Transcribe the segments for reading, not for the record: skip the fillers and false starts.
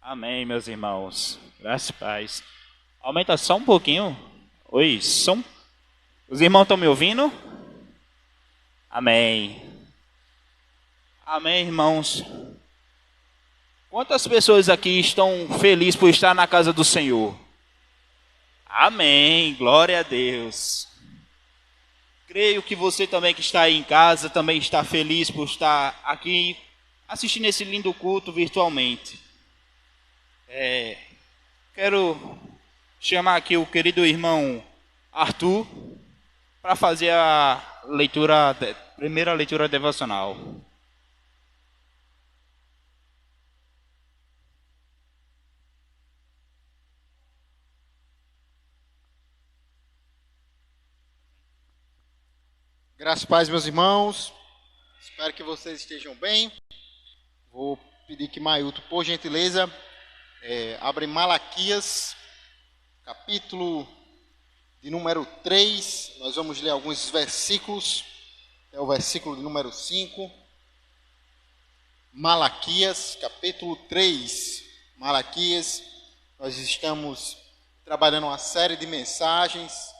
Amém, meus irmãos. Graças e paz. Aumenta só um pouquinho. Oi, som. Os irmãos estão me ouvindo? Amém. Amém, irmãos. Quantas pessoas aqui estão felizes por estar na casa do Senhor? Amém. Glória a Deus. Creio que você também que está aí em casa também está feliz por estar aqui assistindo esse lindo culto virtualmente. Quero chamar aqui o querido irmão Arthur para fazer a primeira leitura devocional. Graças e paz, meus irmãos. Espero que vocês estejam bem. Vou pedir que Mailton, por gentileza, abra em Malaquias, capítulo de número 3. Nós vamos ler alguns versículos. É o versículo de número 5. Malaquias, capítulo 3. Malaquias, nós estamos trabalhando uma série de mensagens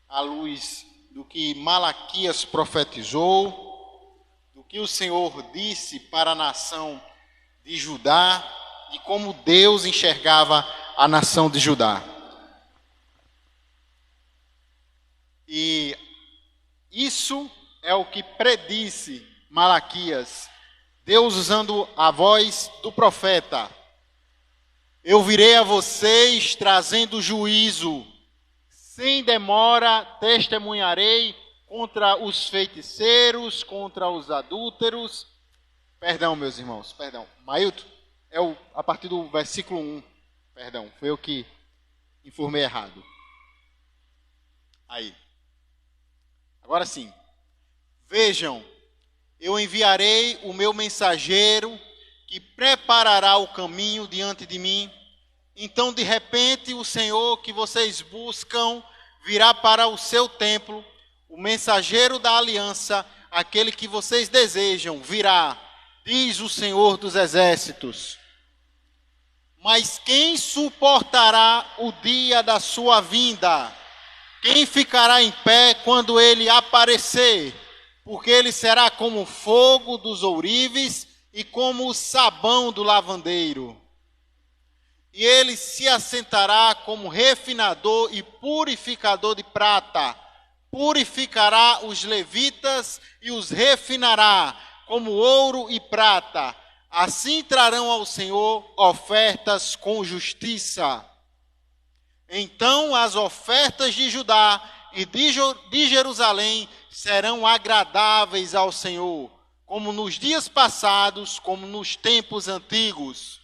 à luz do que Malaquias profetizou, do que o Senhor disse para a nação de Judá e como Deus enxergava a nação de Judá. E isso é o que predisse Malaquias, Deus usando a voz do profeta. Eu virei a vocês trazendo juízo. Sem demora testemunharei contra os feiticeiros, contra os adúlteros. Perdão, meus irmãos, perdão. Mailton, a partir do versículo 1. Perdão, foi eu que informei errado. Aí. Agora sim. Vejam, eu enviarei o meu mensageiro que preparará o caminho diante de mim. Então, de repente, o Senhor que vocês buscam virá para o seu templo, o mensageiro da aliança, aquele que vocês desejam, virá, diz o Senhor dos exércitos. Mas quem suportará o dia da sua vinda? Quem ficará em pé quando ele aparecer? Porque ele será como o fogo dos ourives e como o sabão do lavandeiro. E ele se assentará como refinador e purificador de prata. Purificará os levitas e os refinará como ouro e prata. Assim trarão ao Senhor ofertas com justiça. Então as ofertas de Judá e de Jerusalém serão agradáveis ao Senhor, como nos dias passados, como nos tempos antigos.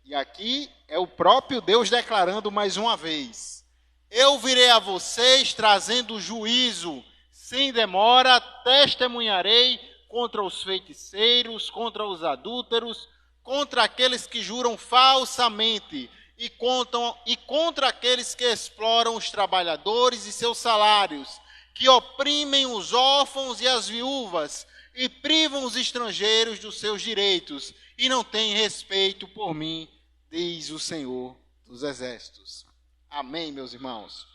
E aqui é o próprio Deus declarando mais uma vez: eu virei a vocês trazendo juízo, sem demora testemunharei contra os feiticeiros, contra os adúlteros, contra aqueles que juram falsamente e contra aqueles que exploram os trabalhadores e seus salários, que oprimem os órfãos e as viúvas e privam os estrangeiros dos seus direitos e não têm respeito por mim, diz o Senhor dos exércitos. Amém, meus irmãos.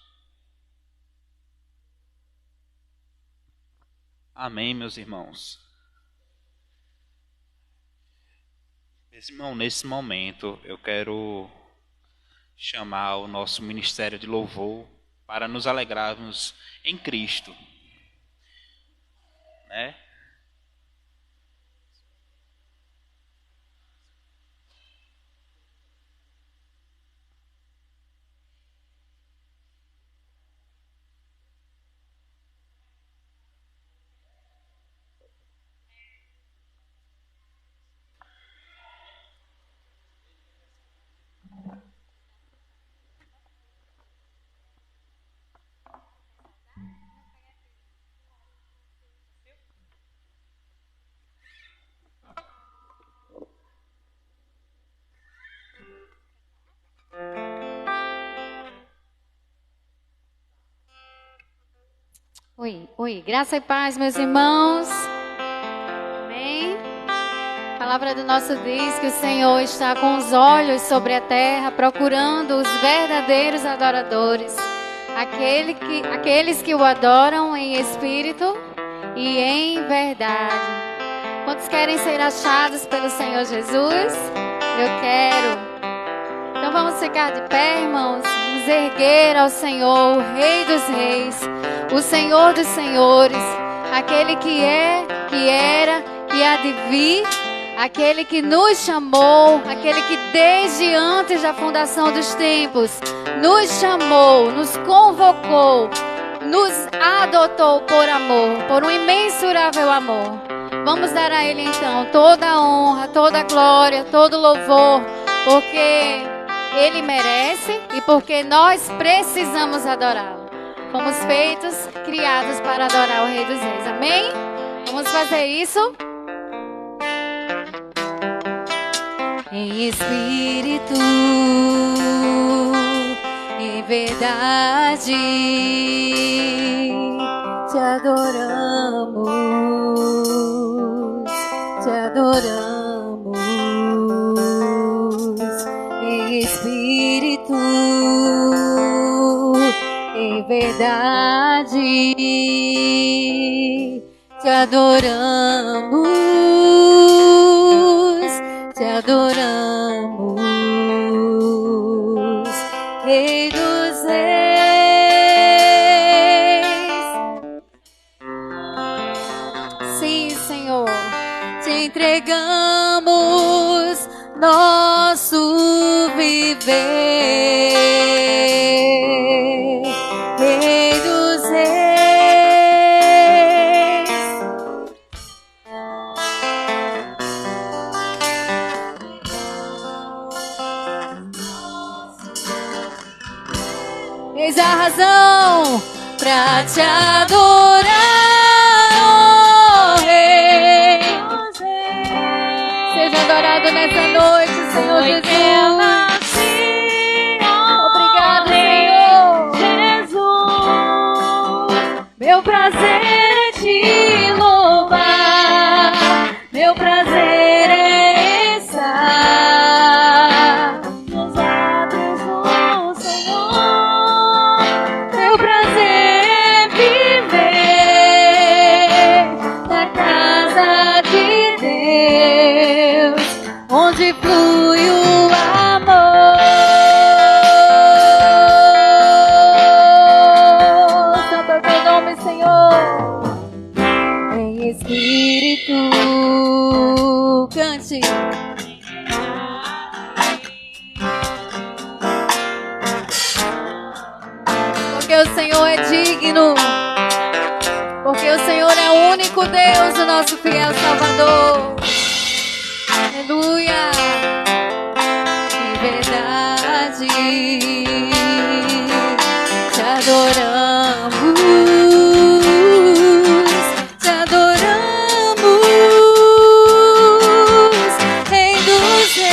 Amém, meus irmãos. Meus irmãos, nesse momento eu quero chamar o nosso ministério de louvor para nos alegrarmos em Cristo, né? Oi, graça e paz, meus irmãos. Amém? palavra do nosso diz que o Senhor está com os olhos sobre a terra, procurando os verdadeiros adoradores, aqueles que o adoram em espírito e em verdade. Quantos querem ser achados pelo Senhor Jesus? Eu quero. Então vamos ficar de pé, irmãos, nos erguer ao Senhor, o Rei dos Reis, o Senhor dos Senhores, aquele que é, que era, que há de vir, aquele que nos chamou, aquele que desde antes da fundação dos tempos nos chamou, nos convocou, nos adotou por amor, por um imensurável amor. Vamos dar a Ele então toda a honra, toda a glória, todo o louvor, porque Ele merece e porque nós precisamos adorá-lo. Fomos feitos, criados para adorar o Rei dos Reis. Amém? Vamos fazer isso? Em espírito, em verdade, te adoramos, te adoramos. Em espírito, em verdade, te adoramos, te adoramos, Rei dos Reis. Sim, Senhor, te entregamos nosso viver, Rei dos Reis. Eis a razão pra te adorar, oh Rei. Seja adorado nessa noite, Senhor Jesus. Obrigado, Senhor. Jesus, meu prazer é te louvar, meu prazer é estar nos atos do Senhor, meu prazer é viver na casa de Deus, onde flui o amor. Santo é teu nome, Senhor. Em espírito, cante. Porque o Senhor é digno, porque o Senhor é o único Deus, o nosso fiel Salvador. Aleluia. De verdade, te adoramos, te adoramos, Rei dos Reis.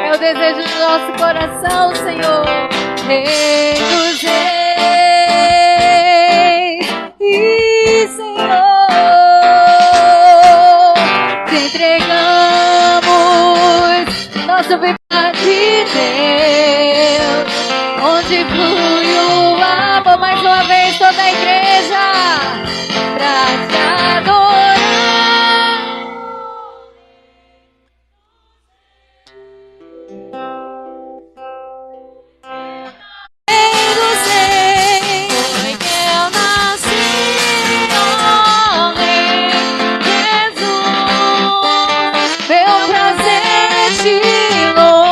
É o desejo do nosso coração, Senhor, Rei dos Reis e Senhor, te entregamos nosso viver de Deus, onde flui o amor. Mais uma vez toda a igreja pra te adorar. Foi que eu nasci, oh Rei Jesus, meu prazer é te louvar.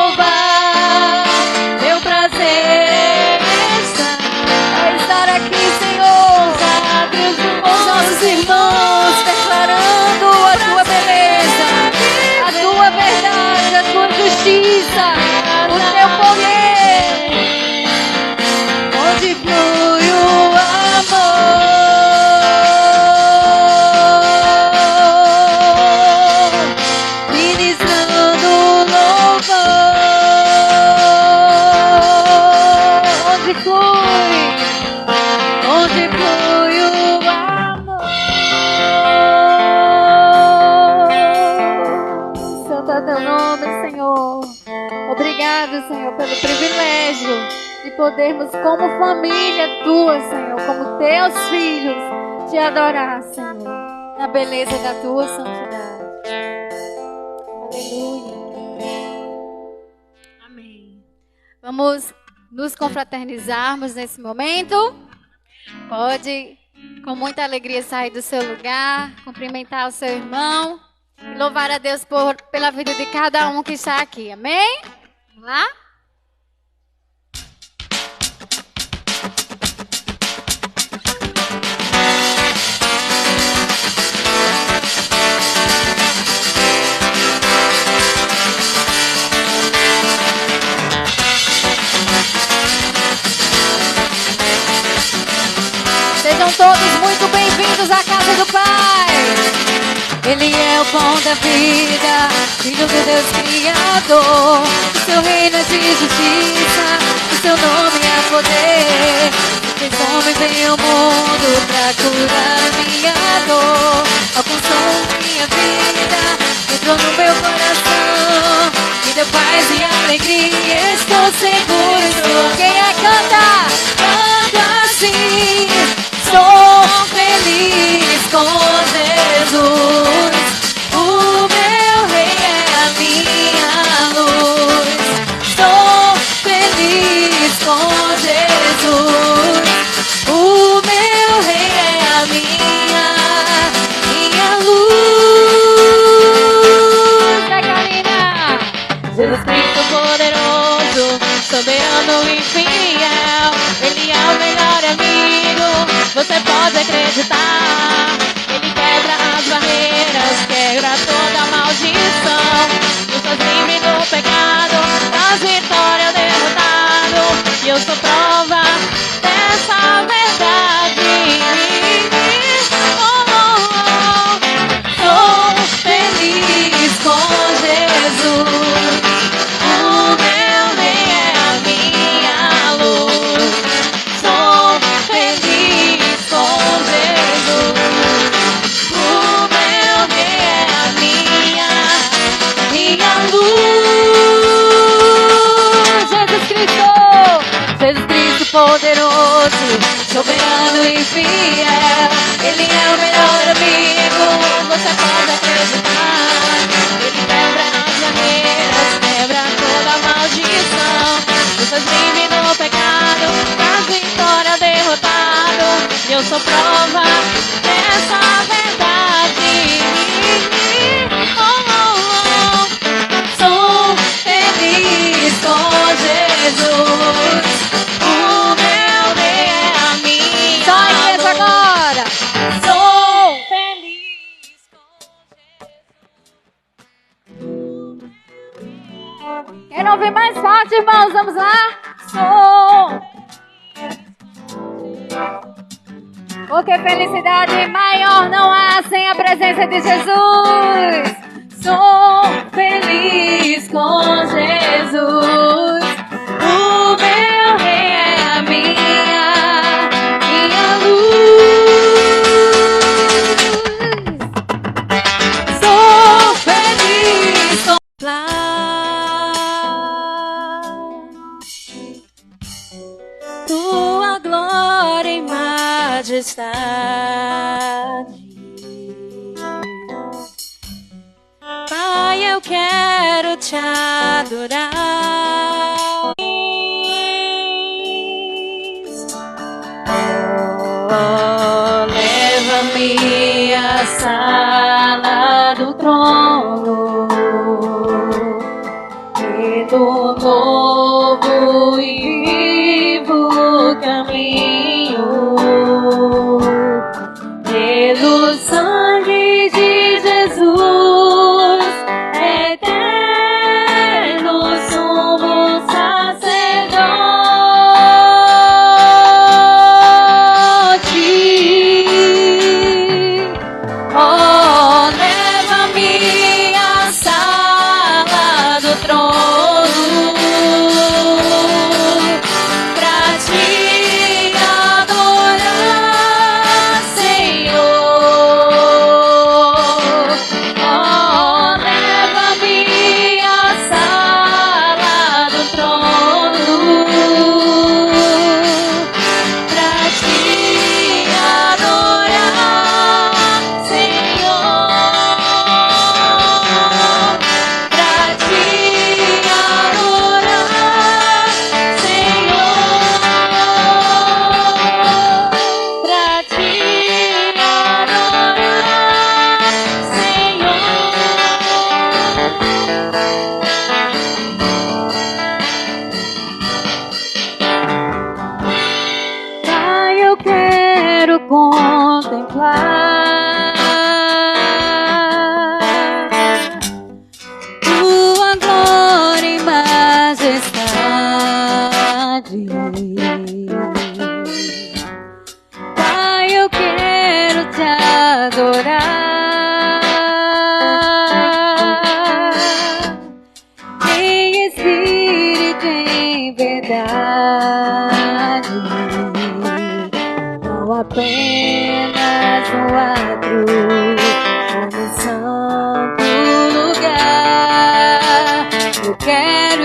ao teu nome, Senhor. Obrigado, Senhor, pelo privilégio de podermos, como família tua, Senhor, como teus filhos, te adorar, Senhor, na beleza da tua santidade. Aleluia. Amém. Vamos nos confraternizarmos nesse momento. Pode, com muita alegria, sair do seu lugar, cumprimentar o seu irmão e louvar a Deus pela vida de cada um que está aqui. Amém? Vamos lá? Sejam todos muito bem-vindos à casa do Pai. Ele é o pão da vida, Filho do Deus Criador. O seu reino é de justiça, o seu nome é poder. Esse homem veio ao mundo pra curar minha dor. Alcançou minha vida, entrou no meu coração, me deu paz e alegria, estou seguro. Quem é canta? Canta assim. Sou feliz com Jesus, o meu rei é a minha luz. Sou feliz com Jesus, o meu rei é a minha luz. Vai, Karina! Jesus Cristo poderoso, soberano e fiel, Ele é o melhor amigo, você pode acreditar. Ele quebra as barreiras, quebra toda maldição, nos faz livre do pecado, traz vitória ao derrotado. E eu sou prova dessa verdade. Oh, oh, oh. Sou feliz com Jesus, o meu rei é a minha luz. Sou feliz com Jesus, o meu rei é a minha luz. Jesus Cristo poderoso, soberano e fiel, Ele é o melhor amigo, você pode acreditar. Ele quebra as barreiras, quebra toda a maldição, nos faz livre do pecado, traz vitória ao derrotado. E eu sou prova dessa verdade. Oh, oh, oh. Sou feliz com Jesus, o meu rei é a minha. Só isso agora. Sou feliz com Jesus. Quero ouvir mais forte, irmãos? Vamos lá? Sou. Porque felicidade maior não há sem a presença de Jesus. Sou feliz com Jesus, o meu rei é a minha luz. Sou feliz com tua glória e majestade. Pai, eu quero te adorar. Oh, leva-me à sala do trono e do novo e vivo caminho, pelo sangue de Jesus, eterno sumo sacerdote. Oh,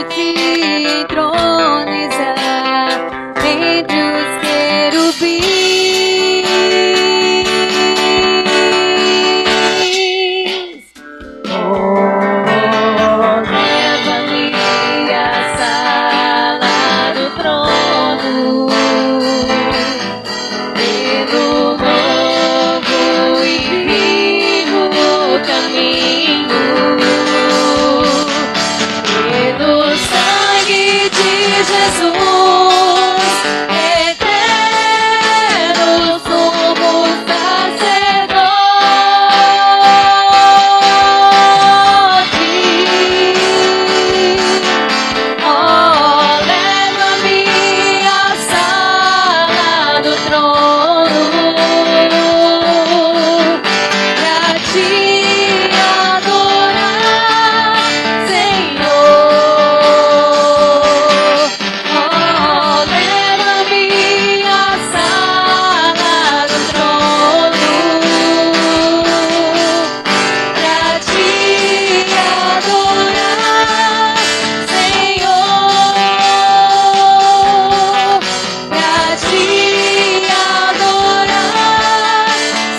te entronizar entre os querubins. Leva-me à sala do trono, pelo novo e vivo caminho, pelo sangue de Jesus, eterno sumo sacerdote. Oh, leva-me à sala do trono, pra te adorar, Senhor. Oh, leva-me à sala do trono, pra te adorar, Senhor. Pra te adorar,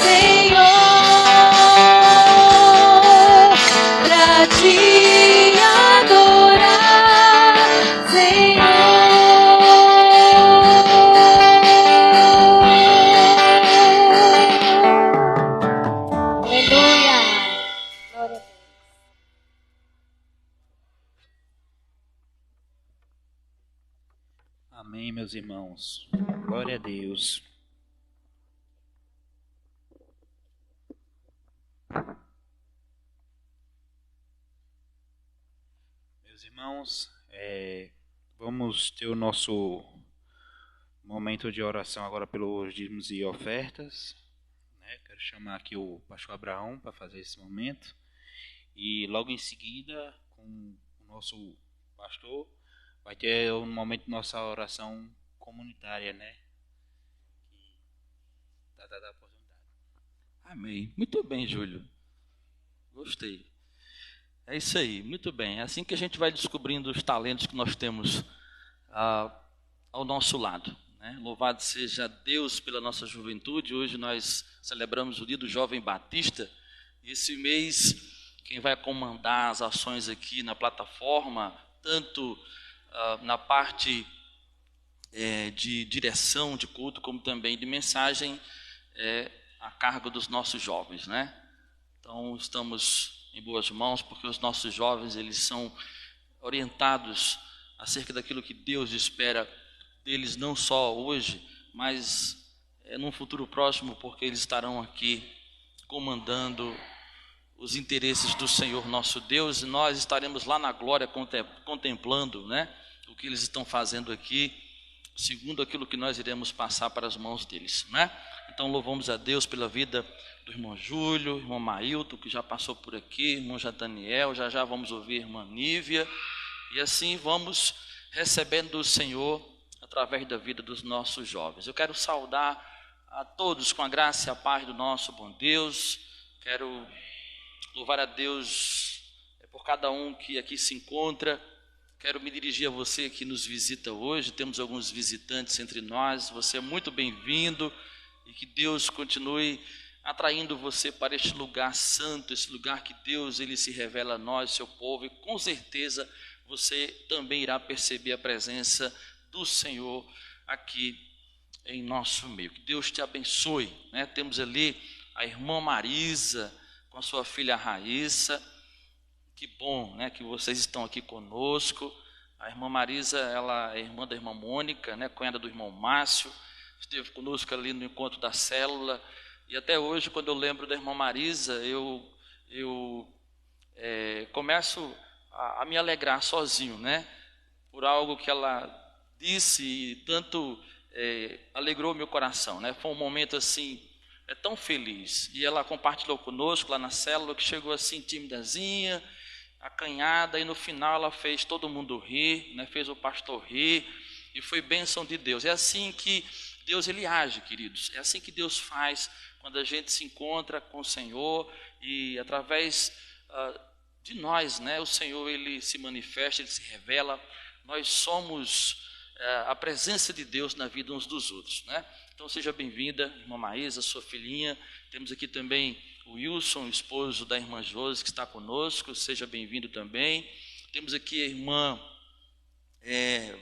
Senhor. Pra te adorar, Senhor. Aleluia. Glória a Deus. Amém, meus irmãos. Glória a Deus. Meus irmãos, vamos ter o nosso momento de oração agora pelos dízimos e ofertas. Quero chamar aqui o pastor Abraão para fazer esse momento. E logo em seguida, com o nosso pastor, vai ter um momento de nossa oração comunitária, né? Que dá a oportunidade. Amém. Muito bem, Júlio. Gostei. É isso aí, muito bem. É assim que a gente vai descobrindo os talentos que nós temos ao nosso lado, né? Louvado seja Deus pela nossa juventude. Hoje nós celebramos o Dia do Jovem Batista. E esse mês, quem vai comandar as ações aqui na plataforma, tanto na parte de direção de culto, como também de mensagem, a cargo dos nossos jovens, né? Então, estamos em boas mãos, porque os nossos jovens, eles são orientados acerca daquilo que Deus espera deles, não só hoje, mas num futuro próximo, porque eles estarão aqui comandando os interesses do Senhor nosso Deus, e nós estaremos lá na glória contemplando, né, o que eles estão fazendo aqui, segundo aquilo que nós iremos passar para as mãos deles, né? Então louvamos a Deus pela vida do irmão Júlio, irmão Mailton, que já passou por aqui, irmão Daniel, já vamos ouvir a irmã Nívia, e assim vamos recebendo do Senhor através da vida dos nossos jovens. Eu quero saudar a todos com a graça e a paz do nosso bom Deus. Quero louvar a Deus por cada um que aqui se encontra. Quero me dirigir a você que nos visita hoje. Temos alguns visitantes entre nós. Você é muito bem-vindo e que Deus continue atraindo você para este lugar santo, esse lugar que Deus ele se revela a nós, seu povo, e com certeza você também irá perceber a presença do Senhor aqui em nosso meio. Que Deus te abençoe, né? Temos ali a irmã Marisa com a sua filha Raíssa. Que bom, né, que vocês estão aqui conosco. A irmã Marisa, ela é irmã da irmã Mônica, né, cunhada do irmão Márcio, esteve conosco ali no encontro da célula, e até hoje, quando eu lembro da irmã Marisa, eu começo a me alegrar sozinho, né, por algo que ela disse e tanto alegrou meu coração, né. Foi um momento assim, tão feliz, e ela compartilhou conosco lá na célula, que chegou assim timidazinha, acanhada, e no final ela fez todo mundo rir, né, fez o pastor rir, e foi bênção de Deus. É assim que Deus ele age, queridos, é assim que Deus faz quando a gente se encontra com o Senhor, e através de nós, né? O Senhor, Ele se manifesta, Ele se revela. Nós somos a presença de Deus na vida uns dos outros, né? Então seja bem-vinda, irmã Maísa, sua filhinha. Temos aqui também o Wilson, esposo da irmã Josi, que está conosco. Seja bem-vindo também. Temos aqui a irmã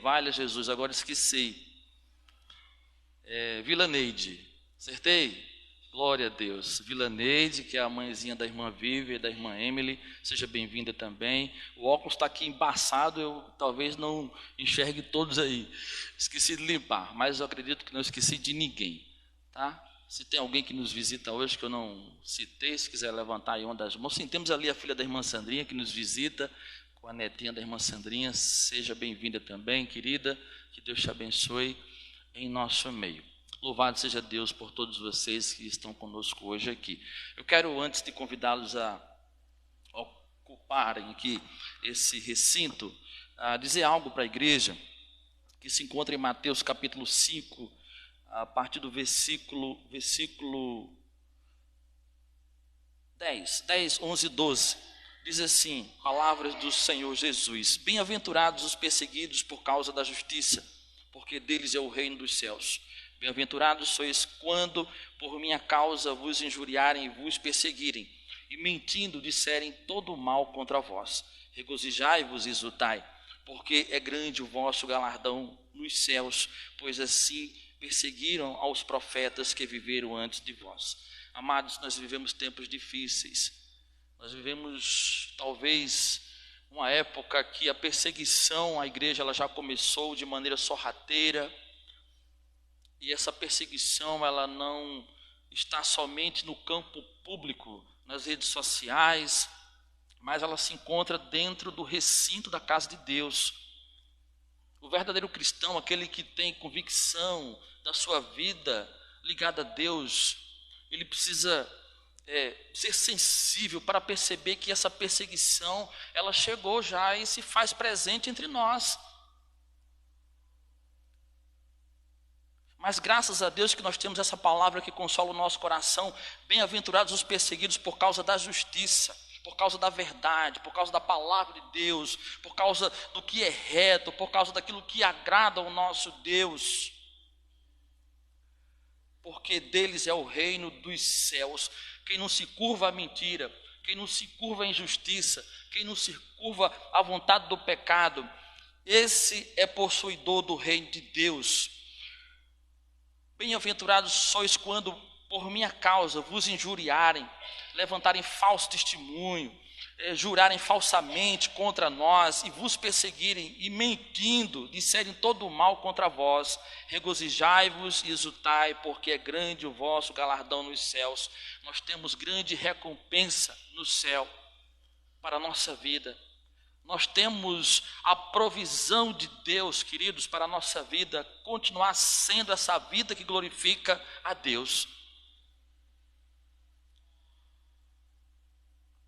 Valha Jesus, agora esqueci. Vilaneide, acertei? Glória a Deus. Vilaneide, que é a mãezinha da irmã Vivi e da irmã Emily, seja bem-vinda também. O óculos está aqui embaçado, eu talvez não enxergue todos aí. Esqueci de limpar, mas eu acredito que não esqueci de ninguém, tá? Se tem alguém que nos visita hoje que eu não citei, se quiser levantar aí uma das mãos. Sim, temos ali a filha da irmã Sandrinha que nos visita, com a netinha da irmã Sandrinha. Seja bem-vinda também, querida. Que Deus te abençoe em nosso meio. Louvado seja Deus por todos vocês que estão conosco hoje aqui. Eu quero, antes de convidá-los a ocuparem aqui esse recinto, dizer algo para a igreja, que se encontra em Mateus capítulo 5, a partir do versículo 10, 11 e 12. Diz assim, palavras do Senhor Jesus: bem-aventurados os perseguidos por causa da justiça, porque deles é o reino dos céus. Bem-aventurados sois quando por minha causa vos injuriarem e vos perseguirem, e mentindo disserem todo o mal contra vós. Regozijai-vos e exultai, porque é grande o vosso galardão nos céus, pois assim perseguiram aos profetas que viveram antes de vós. Amados, nós vivemos tempos difíceis. Nós vivemos talvez uma época que a perseguição à igreja ela já começou de maneira sorrateira. E essa perseguição, ela não está somente no campo público, nas redes sociais, mas ela se encontra dentro do recinto da casa de Deus. O verdadeiro cristão, aquele que tem convicção da sua vida ligada a Deus, ele precisa ser sensível para perceber que essa perseguição, ela chegou já e se faz presente entre nós. Mas graças a Deus que nós temos essa palavra que consola o nosso coração. Bem-aventurados os perseguidos por causa da justiça, por causa da verdade, por causa da palavra de Deus, por causa do que é reto, por causa daquilo que agrada ao nosso Deus. Porque deles é o reino dos céus. Quem não se curva à mentira, quem não se curva à injustiça, quem não se curva à vontade do pecado, esse é possuidor do reino de Deus. Bem-aventurados sois quando por minha causa vos injuriarem, levantarem falso testemunho, jurarem falsamente contra nós e vos perseguirem e mentindo disserem todo o mal contra vós. Regozijai-vos e exultai, porque é grande o vosso galardão nos céus. Nós temos grande recompensa no céu para a nossa vida. Nós temos a provisão de Deus, queridos, para a nossa vida continuar sendo essa vida que glorifica a Deus.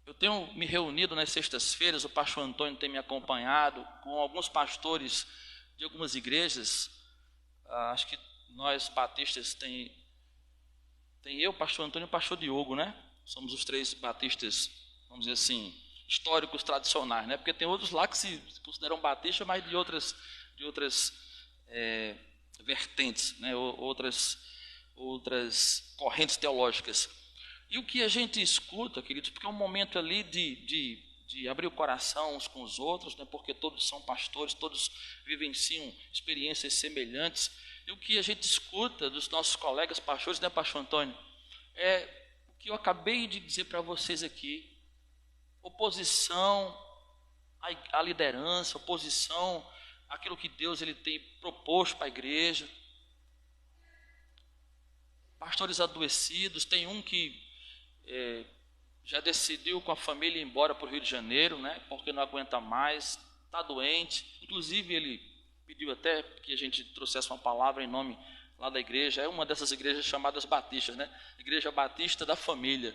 Eu tenho me reunido nas sextas-feiras, o pastor Antônio tem me acompanhado com alguns pastores de algumas igrejas. Acho que nós batistas tem eu, pastor Antônio e o pastor Diogo, né? Somos os três batistas, vamos dizer assim, históricos tradicionais, né? Porque tem outros lá que se consideram batistas, mas de outras vertentes, né? outras correntes teológicas. E o que a gente escuta, queridos, porque é um momento ali de abrir o coração uns com os outros, né? Porque todos são pastores, todos vivenciam experiências semelhantes. E o que a gente escuta dos nossos colegas pastores, né, pastor Antônio, é o que eu acabei de dizer para vocês aqui. Oposição à liderança, oposição àquilo que Deus ele tem proposto para a igreja. Pastores adoecidos, tem um que já decidiu com a família ir embora para o Rio de Janeiro, né, porque não aguenta mais, está doente. Inclusive ele pediu até que a gente trouxesse uma palavra em nome lá da igreja. É uma dessas igrejas chamadas batistas, né? Igreja Batista da Família.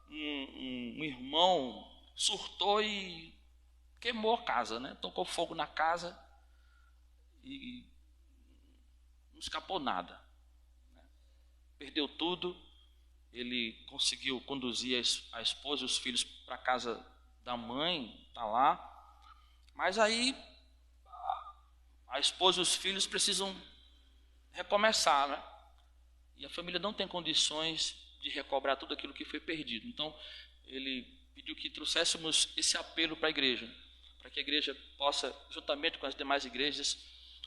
Um irmão surtou e queimou a casa, né? Tocou fogo na casa e não escapou nada, né? Perdeu tudo. ele conseguiu conduzir a esposa e os filhos para a casa da mãe, está lá. Mas aí a esposa e os filhos precisam recomeçar, né? E a família não tem condições de recobrar tudo aquilo que foi perdido. Então, ele pediu que trouxéssemos esse apelo para a igreja, para que a igreja possa, juntamente com as demais igrejas,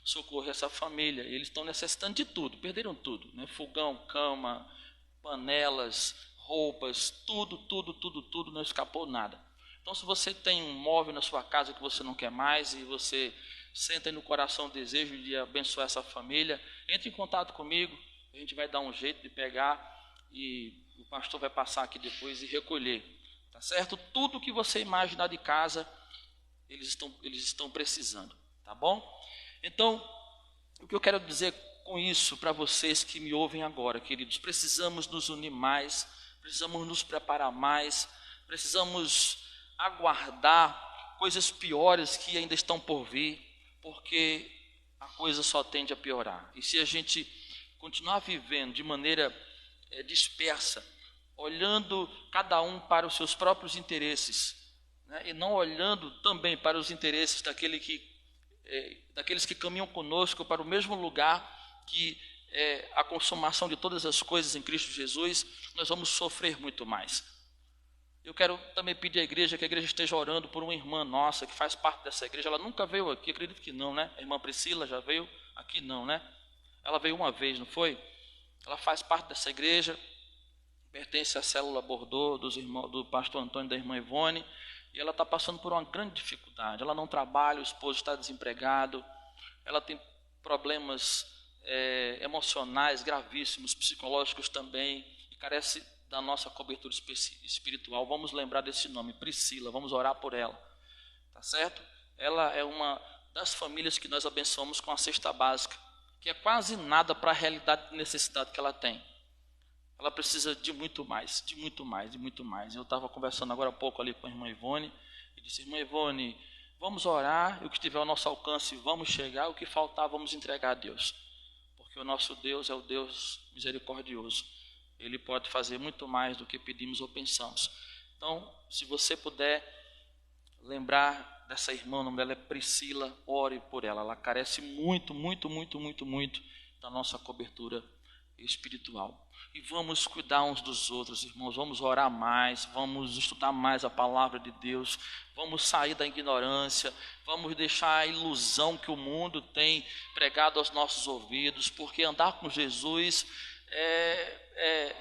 socorrer essa família. Eles estão necessitando de tudo, perderam tudo, né? Fogão, cama, panelas, roupas, tudo, não escapou nada. Então, se você tem um móvel na sua casa que você não quer mais e você sente aí no coração o desejo de abençoar essa família, entre em contato comigo, a gente vai dar um jeito de pegar e o pastor vai passar aqui depois e recolher, tá certo? Tudo que você imaginar de casa, eles estão precisando, tá bom? Então, o que eu quero dizer com isso para vocês que me ouvem agora, queridos, precisamos nos unir mais, precisamos nos preparar mais, precisamos aguardar coisas piores que ainda estão por vir, porque a coisa só tende a piorar. E se a gente continuar vivendo de maneira dispersa, olhando cada um para os seus próprios interesses, né, e não olhando também para os interesses daqueles que caminham conosco para o mesmo lugar que é a consumação de todas as coisas em Cristo Jesus, nós vamos sofrer muito mais. Eu quero também pedir à igreja que a igreja esteja orando por uma irmã nossa que faz parte dessa igreja. Ela nunca veio aqui, acredito que não, né? A irmã Priscila já veio aqui, não, né? Ela veio uma vez, não foi? Ela faz parte dessa igreja, pertence à célula Bordeaux do pastor Antônio e da irmã Ivone, e ela está passando por uma grande dificuldade. Ela não trabalha, o esposo está desempregado, ela tem problemas emocionais gravíssimos, psicológicos também, e carece da nossa cobertura espiritual. Vamos lembrar desse nome, Priscila, vamos orar por ela, tá certo? Ela é uma das famílias que nós abençoamos com a cesta básica, que é quase nada para a realidade de necessidade que ela tem. Ela precisa de muito mais, de muito mais, de muito mais. Eu estava conversando agora há pouco ali com a irmã Ivone, e disse: irmã Ivone, vamos orar, e o que estiver ao nosso alcance, vamos chegar, o que faltar, vamos entregar a Deus. Porque o nosso Deus é o Deus misericordioso. Ele pode fazer muito mais do que pedimos ou pensamos. Então, se você puder lembrar dessa irmã, o nome dela é Priscila, ore por ela. Ela carece muito da nossa cobertura espiritual. E vamos cuidar uns dos outros, irmãos, vamos orar mais, vamos estudar mais a palavra de Deus, vamos sair da ignorância, vamos deixar a ilusão que o mundo tem pregado aos nossos ouvidos, porque andar com Jesus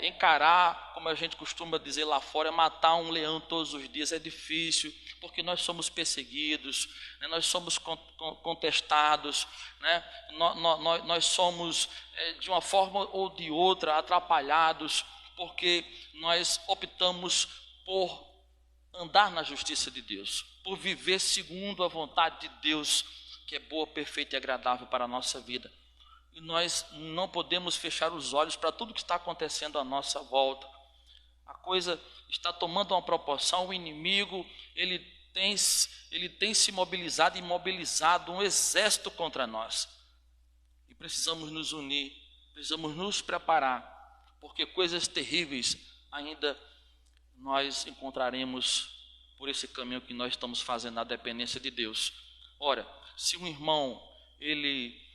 encarar, como a gente costuma dizer lá fora, matar um leão todos os dias é difícil, porque nós somos perseguidos, né? Nós somos contestados, né? Nós somos, de uma forma ou de outra, atrapalhados, porque nós optamos por andar na justiça de Deus, por viver segundo a vontade de Deus, que é boa, perfeita e agradável para a nossa vida. E nós não podemos fechar os olhos para tudo que está acontecendo à nossa volta. A coisa está tomando uma proporção, o inimigo ele tem se mobilizado e mobilizado um exército contra nós. E precisamos nos unir, precisamos nos preparar, porque coisas terríveis ainda nós encontraremos por esse caminho que nós estamos fazendo na dependência de Deus. Ora, se um irmão ele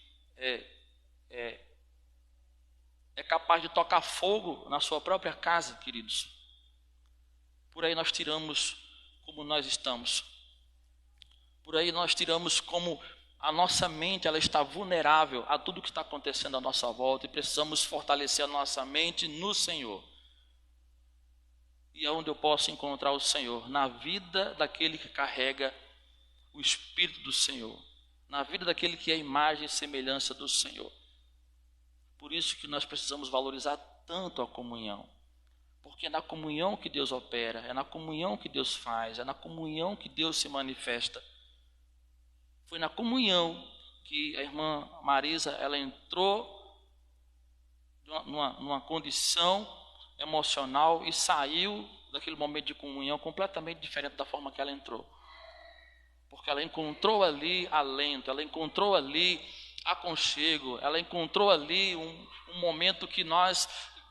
é capaz de tocar fogo na sua própria casa, queridos, por aí nós tiramos como nós estamos. Por aí nós tiramos como a nossa mente ela está vulnerável a tudo que está acontecendo à nossa volta, e precisamos fortalecer a nossa mente no Senhor. E aonde eu posso encontrar o Senhor? Na vida daquele que carrega o Espírito do Senhor, na vida daquele que é a imagem e semelhança do Senhor. Por isso que nós precisamos valorizar tanto a comunhão, porque é na comunhão que Deus opera, é na comunhão que Deus faz, é na comunhão que Deus se manifesta. Foi na comunhão que a irmã Marisa ela entrou numa condição emocional e saiu daquele momento de comunhão completamente diferente da forma que ela entrou. Porque ela encontrou ali alento, ela encontrou ali aconchego, ela encontrou ali um momento que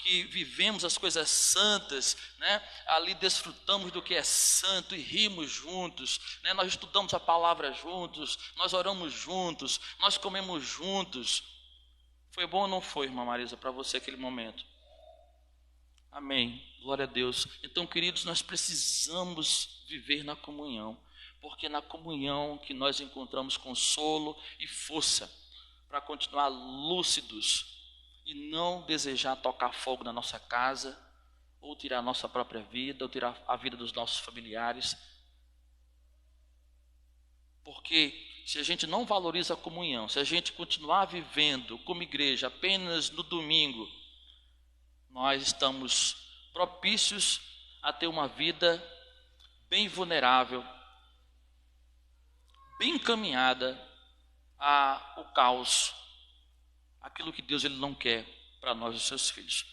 que vivemos as coisas santas, né? Ali desfrutamos do que é santo e rimos juntos, né? Nós estudamos a palavra juntos, nós oramos juntos, nós comemos juntos. Foi bom ou não foi, irmã Marisa, para você aquele momento? Amém, glória a Deus. Então, queridos, nós precisamos viver na comunhão, porque é na comunhão que nós encontramos consolo e força para continuar lúcidos e não desejar tocar fogo na nossa casa, ou tirar a nossa própria vida, ou tirar a vida dos nossos familiares. Porque se a gente não valoriza a comunhão, se a gente continuar vivendo como igreja apenas no domingo, nós estamos propícios a ter uma vida bem vulnerável, bem encaminhada ao caos, aquilo que Deus ele não quer para nós, os seus filhos.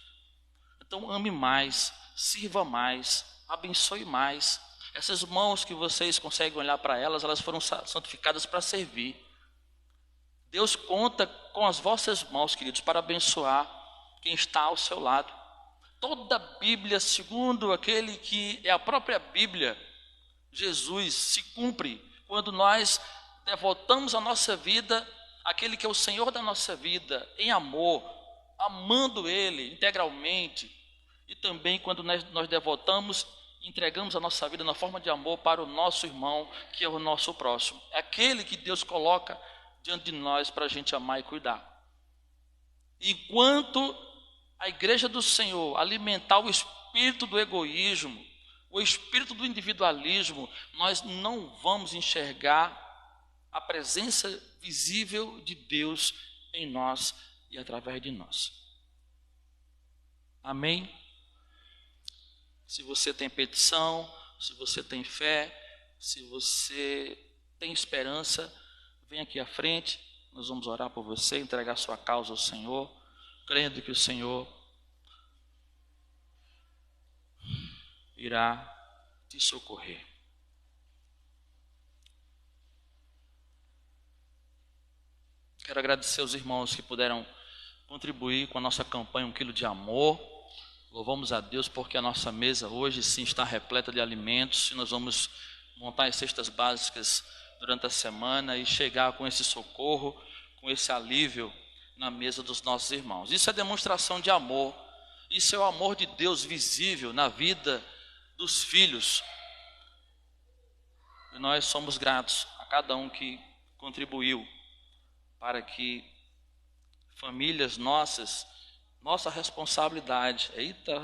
Então ame mais, sirva mais, abençoe mais. Essas mãos que vocês conseguem olhar para elas, elas foram santificadas para servir. Deus conta com as vossas mãos, queridos, para abençoar quem está ao seu lado. Toda a Bíblia, segundo aquele que é a própria Bíblia, Jesus, se cumpre quando nós devotamos a nossa vida àquele que é o Senhor da nossa vida, em amor, amando Ele integralmente, e também quando nós devotamos, entregamos a nossa vida na forma de amor para o nosso irmão, que é o nosso próximo. É aquele que Deus coloca diante de nós para a gente amar e cuidar. Enquanto a igreja do Senhor alimentar o espírito do egoísmo, o espírito do individualismo, nós não vamos enxergar a presença visível de Deus em nós e através de nós. Amém? Se você tem petição, se você tem fé, se você tem esperança, vem aqui à frente, nós vamos orar por você, entregar sua causa ao Senhor, crendo que o Senhor irá te socorrer. Quero agradecer aos irmãos que puderam contribuir com a nossa campanha 1 quilo de amor. Louvamos a Deus porque a nossa mesa hoje sim está repleta de alimentos e nós vamos montar as cestas básicas durante a semana e chegar com esse socorro, com esse alívio na mesa dos nossos irmãos. Isso é demonstração de amor, isso é o amor de Deus visível na vida dos filhos. E nós somos gratos a cada um que contribuiu para que famílias nossas, nossa responsabilidade, eita,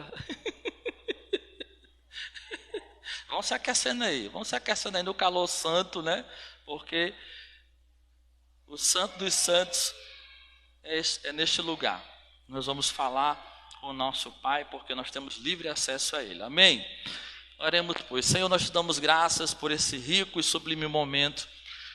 vamos se aquecendo aí no calor santo, né? Porque o santo dos santos é neste lugar. Nós vamos falar com o nosso Pai, porque nós temos livre acesso a Ele. Amém? Oremos, pois. Senhor, nós te damos graças por esse rico e sublime momento.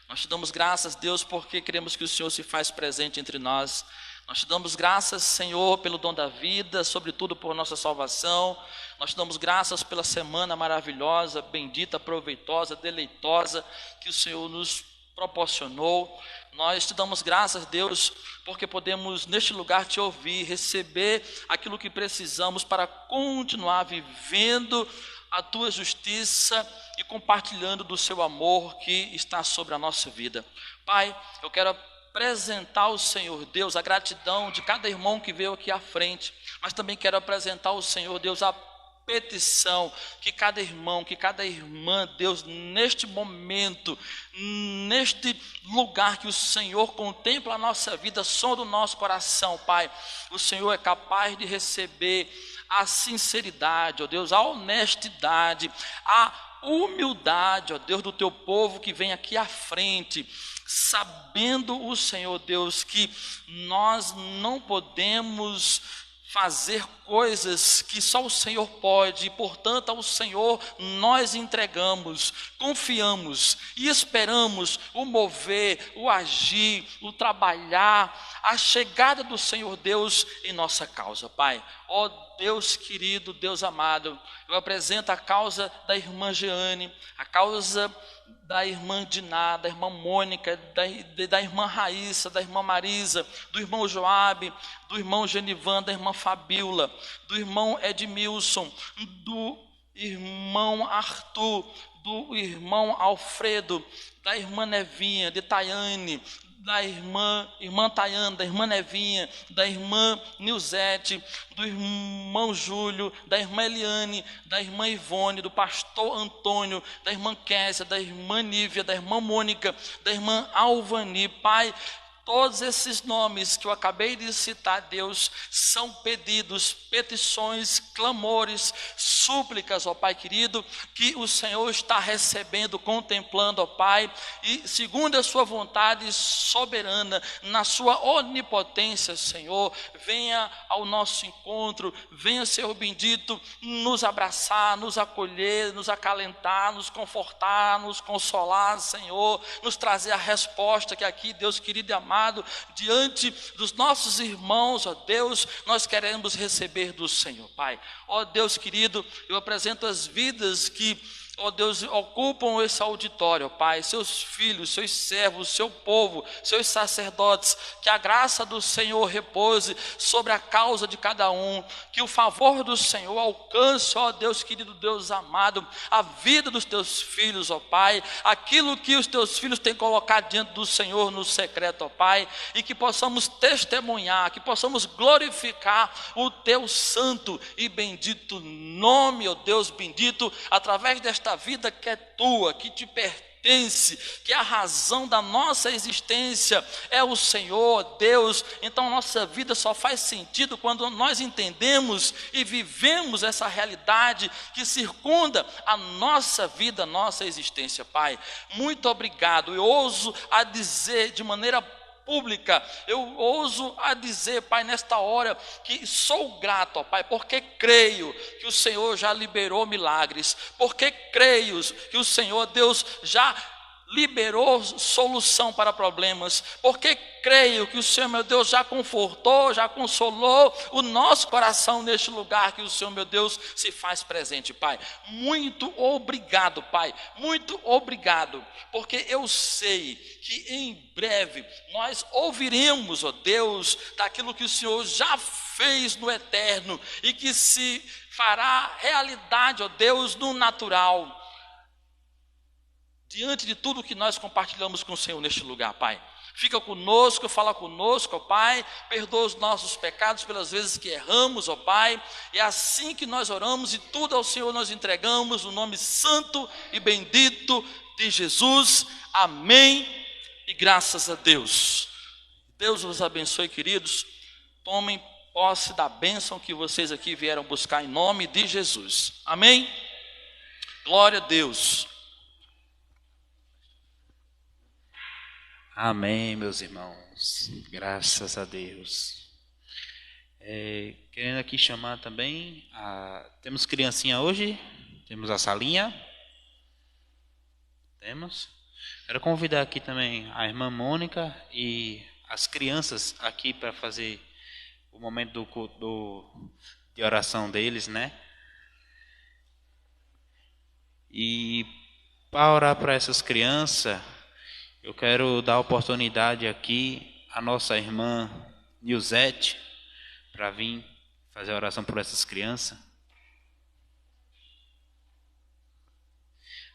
Nós te damos graças, Deus, porque queremos que o Senhor se faz presente entre nós. Nós te damos graças, Senhor, pelo dom da vida, sobretudo por nossa salvação. Nós te damos graças pela semana maravilhosa, bendita, proveitosa, deleitosa, que o Senhor nos proporcionou. Nós te damos graças, Deus, porque podemos neste lugar te ouvir, receber aquilo que precisamos para continuar vivendo a tua justiça e compartilhando do seu amor que está sobre a nossa vida. Pai, eu quero apresentar ao Senhor Deus a gratidão de cada irmão que veio aqui à frente, mas também quero apresentar ao Senhor Deus a petição que cada irmão, que cada irmã, Deus, neste momento, neste lugar que o Senhor contempla a nossa vida, sonda o nosso coração, Pai, o Senhor é capaz de receber a sinceridade, ó Deus, a honestidade, a humildade, ó Deus, do teu povo que vem aqui à frente, sabendo o Senhor Deus que nós não podemos fazer coisas que só o Senhor pode, e portanto ao Senhor nós entregamos, confiamos e esperamos o mover, o agir, o trabalhar, a chegada do Senhor Deus em nossa causa, Pai. Ó Deus querido, Deus amado, eu apresento a causa da irmã Jeane, a causa da irmã Diná, da irmã Mônica, da irmã Raíssa, da irmã Marisa, do irmão Joabe, do irmão Genivan, da irmã Fabíola, do irmão Edmilson, do irmão Arthur, do irmão Alfredo, da irmã Nevinha, de Tayane, da irmã Tayane, da irmã Nevinha, da irmã Nilzete, do irmão Júlio, da irmã Eliane, da irmã Ivone, do pastor Antônio, da irmã Késia, da irmã Nívia, da irmã Mônica, da irmã Alvani. Pai, todos esses nomes que eu acabei de citar, Deus, são pedidos, petições, clamores, súplicas, ó Pai querido, que o Senhor está recebendo, contemplando, ó Pai, e segundo a sua vontade soberana, na sua onipotência, Senhor, venha ao nosso encontro, venha, Senhor bendito, nos abraçar, nos acolher, nos acalentar, nos confortar, nos consolar, Senhor, nos trazer a resposta que aqui, Deus querido e amado, diante dos nossos irmãos, ó Deus, nós queremos receber do Senhor, Pai. Ó Deus querido, eu apresento as vidas que, ó Deus, ocupam esse auditório, ó Pai, seus filhos, seus servos, seu povo, seus sacerdotes, que a graça do Senhor repouse sobre a causa de cada um, que o favor do Senhor alcance, ó Deus querido, Deus amado, a vida dos teus filhos, ó Pai, aquilo que os teus filhos têm colocado diante do Senhor no secreto, ó Pai, e que possamos testemunhar, que possamos glorificar o teu santo e bendito nome, ó Deus bendito, através desta vida que é tua, que te pertence, que a razão da nossa existência é o Senhor, Deus. Então nossa vida só faz sentido quando nós entendemos e vivemos essa realidade que circunda a nossa vida, a nossa existência, Pai. Muito obrigado. Eu ouso a dizer de maneira pública, eu ouso a dizer, Pai, nesta hora, que sou grato, ó Pai, porque creio que o Senhor já liberou milagres, porque creio que o Senhor, Deus, já liberou solução para problemas, porque creio que o Senhor, meu Deus, já confortou, já consolou o nosso coração neste lugar que o Senhor, meu Deus, se faz presente, Pai. Muito obrigado, Pai, muito obrigado, porque eu sei que em breve nós ouviremos, ó Deus, daquilo que o Senhor já fez no eterno e que se fará realidade, ó Deus, no natural, diante de tudo que nós compartilhamos com o Senhor neste lugar, Pai. Fica conosco, fala conosco, ó Pai, perdoa os nossos pecados pelas vezes que erramos, ó Pai, é assim que nós oramos e tudo ao Senhor nós entregamos no nome santo e bendito de Jesus, amém e graças a Deus. Deus vos abençoe, queridos, tomem posse da bênção que vocês aqui vieram buscar em nome de Jesus, amém? Glória a Deus. Amém, meus irmãos, graças a Deus. Querendo aqui chamar também, temos criancinha hoje, temos a salinha, temos. Quero convidar aqui também a irmã Mônica e as crianças aqui para fazer o momento de oração deles, né? E para orar para essas crianças, eu quero dar oportunidade aqui à nossa irmã Nilzete para vir fazer a oração por essas crianças.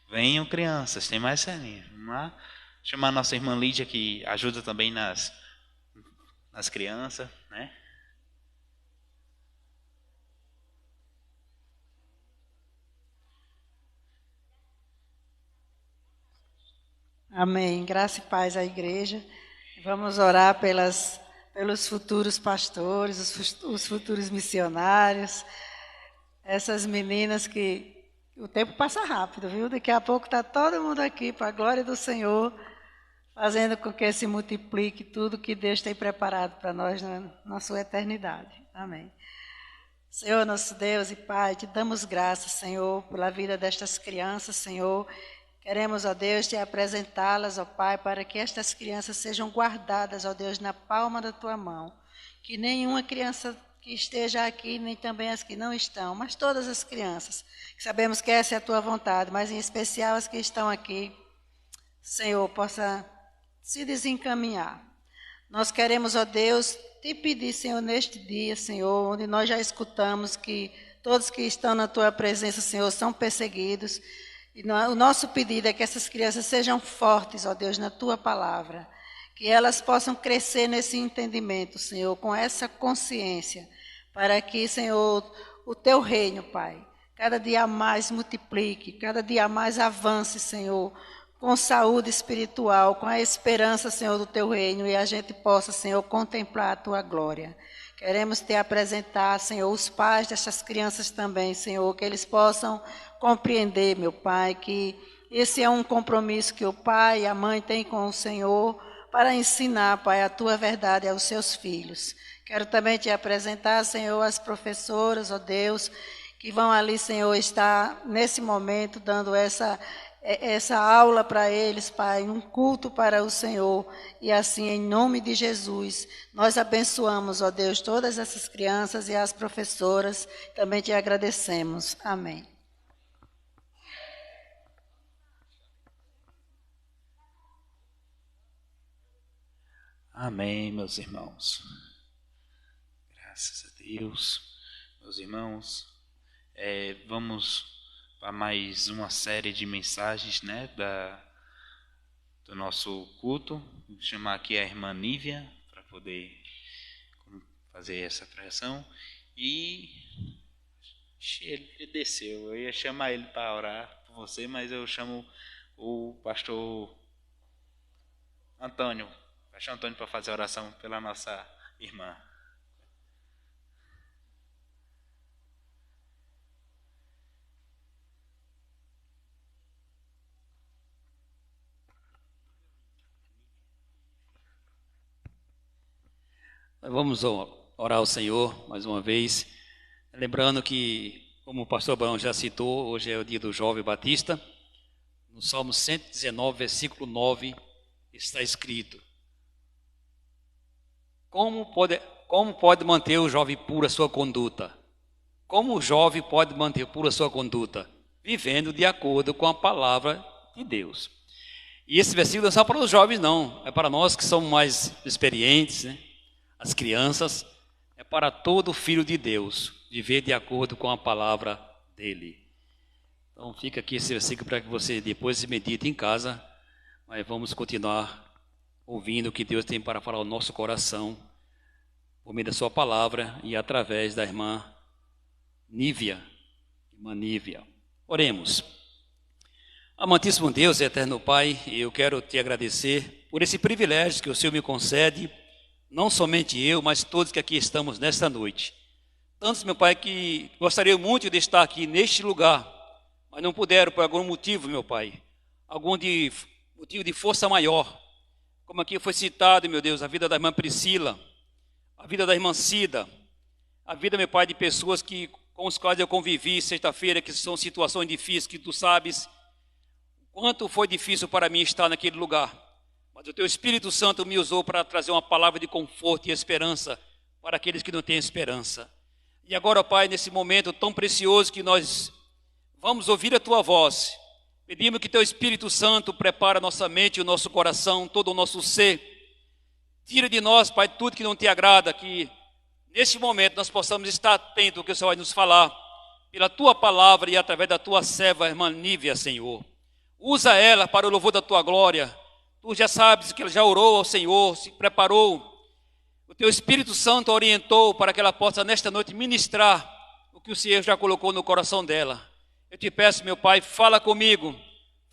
Venham, crianças, tem mais serinha. Vamos lá. Chamar a nossa irmã Lídia, que ajuda também nas crianças, né? Amém. Graça e paz à igreja. Vamos orar pelos futuros pastores, os futuros missionários, essas meninas que o tempo passa rápido, viu? Daqui a pouco está todo mundo aqui para a glória do Senhor, fazendo com que se multiplique tudo que Deus tem preparado para nós na sua eternidade. Amém. Senhor, nosso Deus e Pai, te damos graças, Senhor, pela vida destas crianças, Senhor. Queremos, ó Deus, te apresentá-las, ó Pai, para que estas crianças sejam guardadas, ó Deus, na palma da tua mão. Que nenhuma criança que esteja aqui, nem também as que não estão, mas todas as crianças, que sabemos que essa é a tua vontade, mas em especial as que estão aqui, Senhor, possa se desencaminhar. Nós queremos, ó Deus, te pedir, Senhor, neste dia, Senhor, onde nós já escutamos que todos que estão na tua presença, Senhor, são perseguidos. E o nosso pedido é que essas crianças sejam fortes, ó Deus, na tua palavra. Que elas possam crescer nesse entendimento, Senhor, com essa consciência, para que, Senhor, o teu reino, Pai, cada dia mais multiplique, cada dia mais avance, Senhor, com saúde espiritual, com a esperança, Senhor, do teu reino, e a gente possa, Senhor, contemplar a tua glória. Queremos te apresentar, Senhor, os pais dessas crianças também, Senhor, que eles possam compreender, meu Pai, que esse é um compromisso que o pai e a mãe têm com o Senhor para ensinar, Pai, a tua verdade aos seus filhos. Quero também te apresentar, Senhor, as professoras, ó Deus, que vão ali, Senhor, estar nesse momento dando essa aula para eles, Pai, um culto para o Senhor. E assim, em nome de Jesus, nós abençoamos, ó Deus, todas essas crianças e as professoras. Também te agradecemos. Amém. Amém, meus irmãos. Graças a Deus. Meus irmãos, vamos para mais uma série de mensagens, né, do nosso culto. Vou chamar aqui a irmã Nívia para poder fazer essa pregação. E ele desceu. Eu ia chamar ele para orar por você, mas eu chamo o pastor Antônio. Pastor Antônio para fazer a oração pela nossa irmã. Vamos orar ao Senhor mais uma vez, lembrando que, como o pastor Abraão já citou, hoje é o dia do jovem batista. No Salmo 119, versículo 9, está escrito: Como pode manter o jovem puro a sua conduta? Como o jovem pode manter pura a sua conduta? Vivendo de acordo com a palavra de Deus. E esse versículo não é só para os jovens, não. É para nós que somos mais experientes, né? As crianças. É para todo filho de Deus viver de acordo com a palavra dele. Então fica aqui esse versículo para que você depois se medite em casa. Mas vamos continuar ouvindo o que Deus tem para falar ao nosso coração, por meio da sua palavra e através da irmã Nívia. Irmã Nívia. Oremos. Amantíssimo Deus e eterno Pai, eu quero te agradecer por esse privilégio que o Senhor me concede, não somente eu, mas todos que aqui estamos nesta noite. Tantos, meu Pai, que gostariam muito de estar aqui neste lugar, mas não puderam por algum motivo, meu Pai, motivo de força maior. Como aqui foi citado, meu Deus, a vida da irmã Priscila, a vida da irmã Cida, a vida, meu Pai, de pessoas com os quais eu convivi sexta-feira, que são situações difíceis, que tu sabes quanto foi difícil para mim estar naquele lugar. Mas o teu Espírito Santo me usou para trazer uma palavra de conforto e esperança para aqueles que não têm esperança. E agora, Pai, nesse momento tão precioso que nós vamos ouvir a tua voz, pedimos que teu Espírito Santo prepare a nossa mente e o nosso coração, todo o nosso ser. Tira de nós, Pai, tudo que não te agrada, que neste momento nós possamos estar atentos ao que o Senhor vai nos falar, pela tua palavra e através da tua serva, irmã Nívia, Senhor. Usa ela para o louvor da tua glória. Tu já sabes que ela já orou ao Senhor, se preparou. O teu Espírito Santo orientou para que ela possa nesta noite ministrar o que o Senhor já colocou no coração dela. Eu te peço, meu Pai, fala comigo,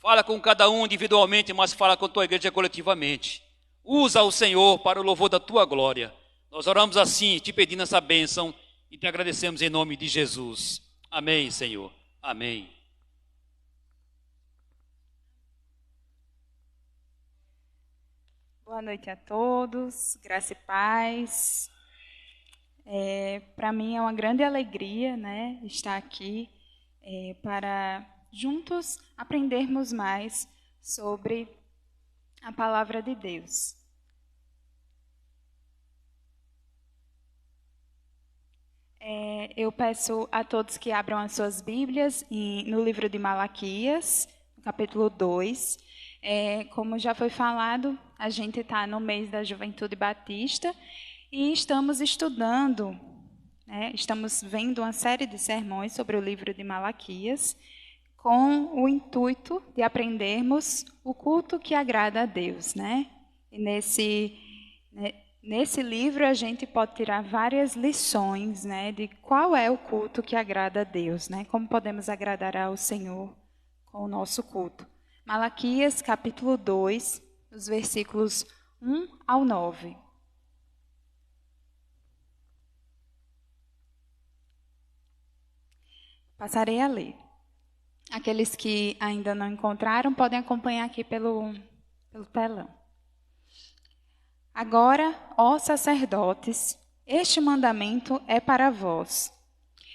fala com cada um individualmente, mas fala com a tua igreja coletivamente. Usa o Senhor para o louvor da tua glória. Nós oramos assim, te pedindo essa bênção e te agradecemos em nome de Jesus. Amém, Senhor. Amém. Boa noite a todos, graça e paz. Para mim é uma grande alegria, né, estar aqui para juntos aprendermos mais sobre a palavra de Deus. Eu peço a todos que abram as suas Bíblias no livro de Malaquias, no capítulo 2. Como já foi falado, a gente está no mês da Juventude Batista e estamos estudando, né, estamos vendo uma série de sermões sobre o livro de Malaquias, com o intuito de aprendermos o culto que agrada a Deus, né? E nesse livro a gente pode tirar várias lições, né, de qual é o culto que agrada a Deus, né? Como podemos agradar ao Senhor com o nosso culto. Malaquias, capítulo 2, os versículos 1 ao 9. Passarei a ler. Aqueles que ainda não encontraram podem acompanhar aqui pelo telão. Agora, ó sacerdotes, este mandamento é para vós.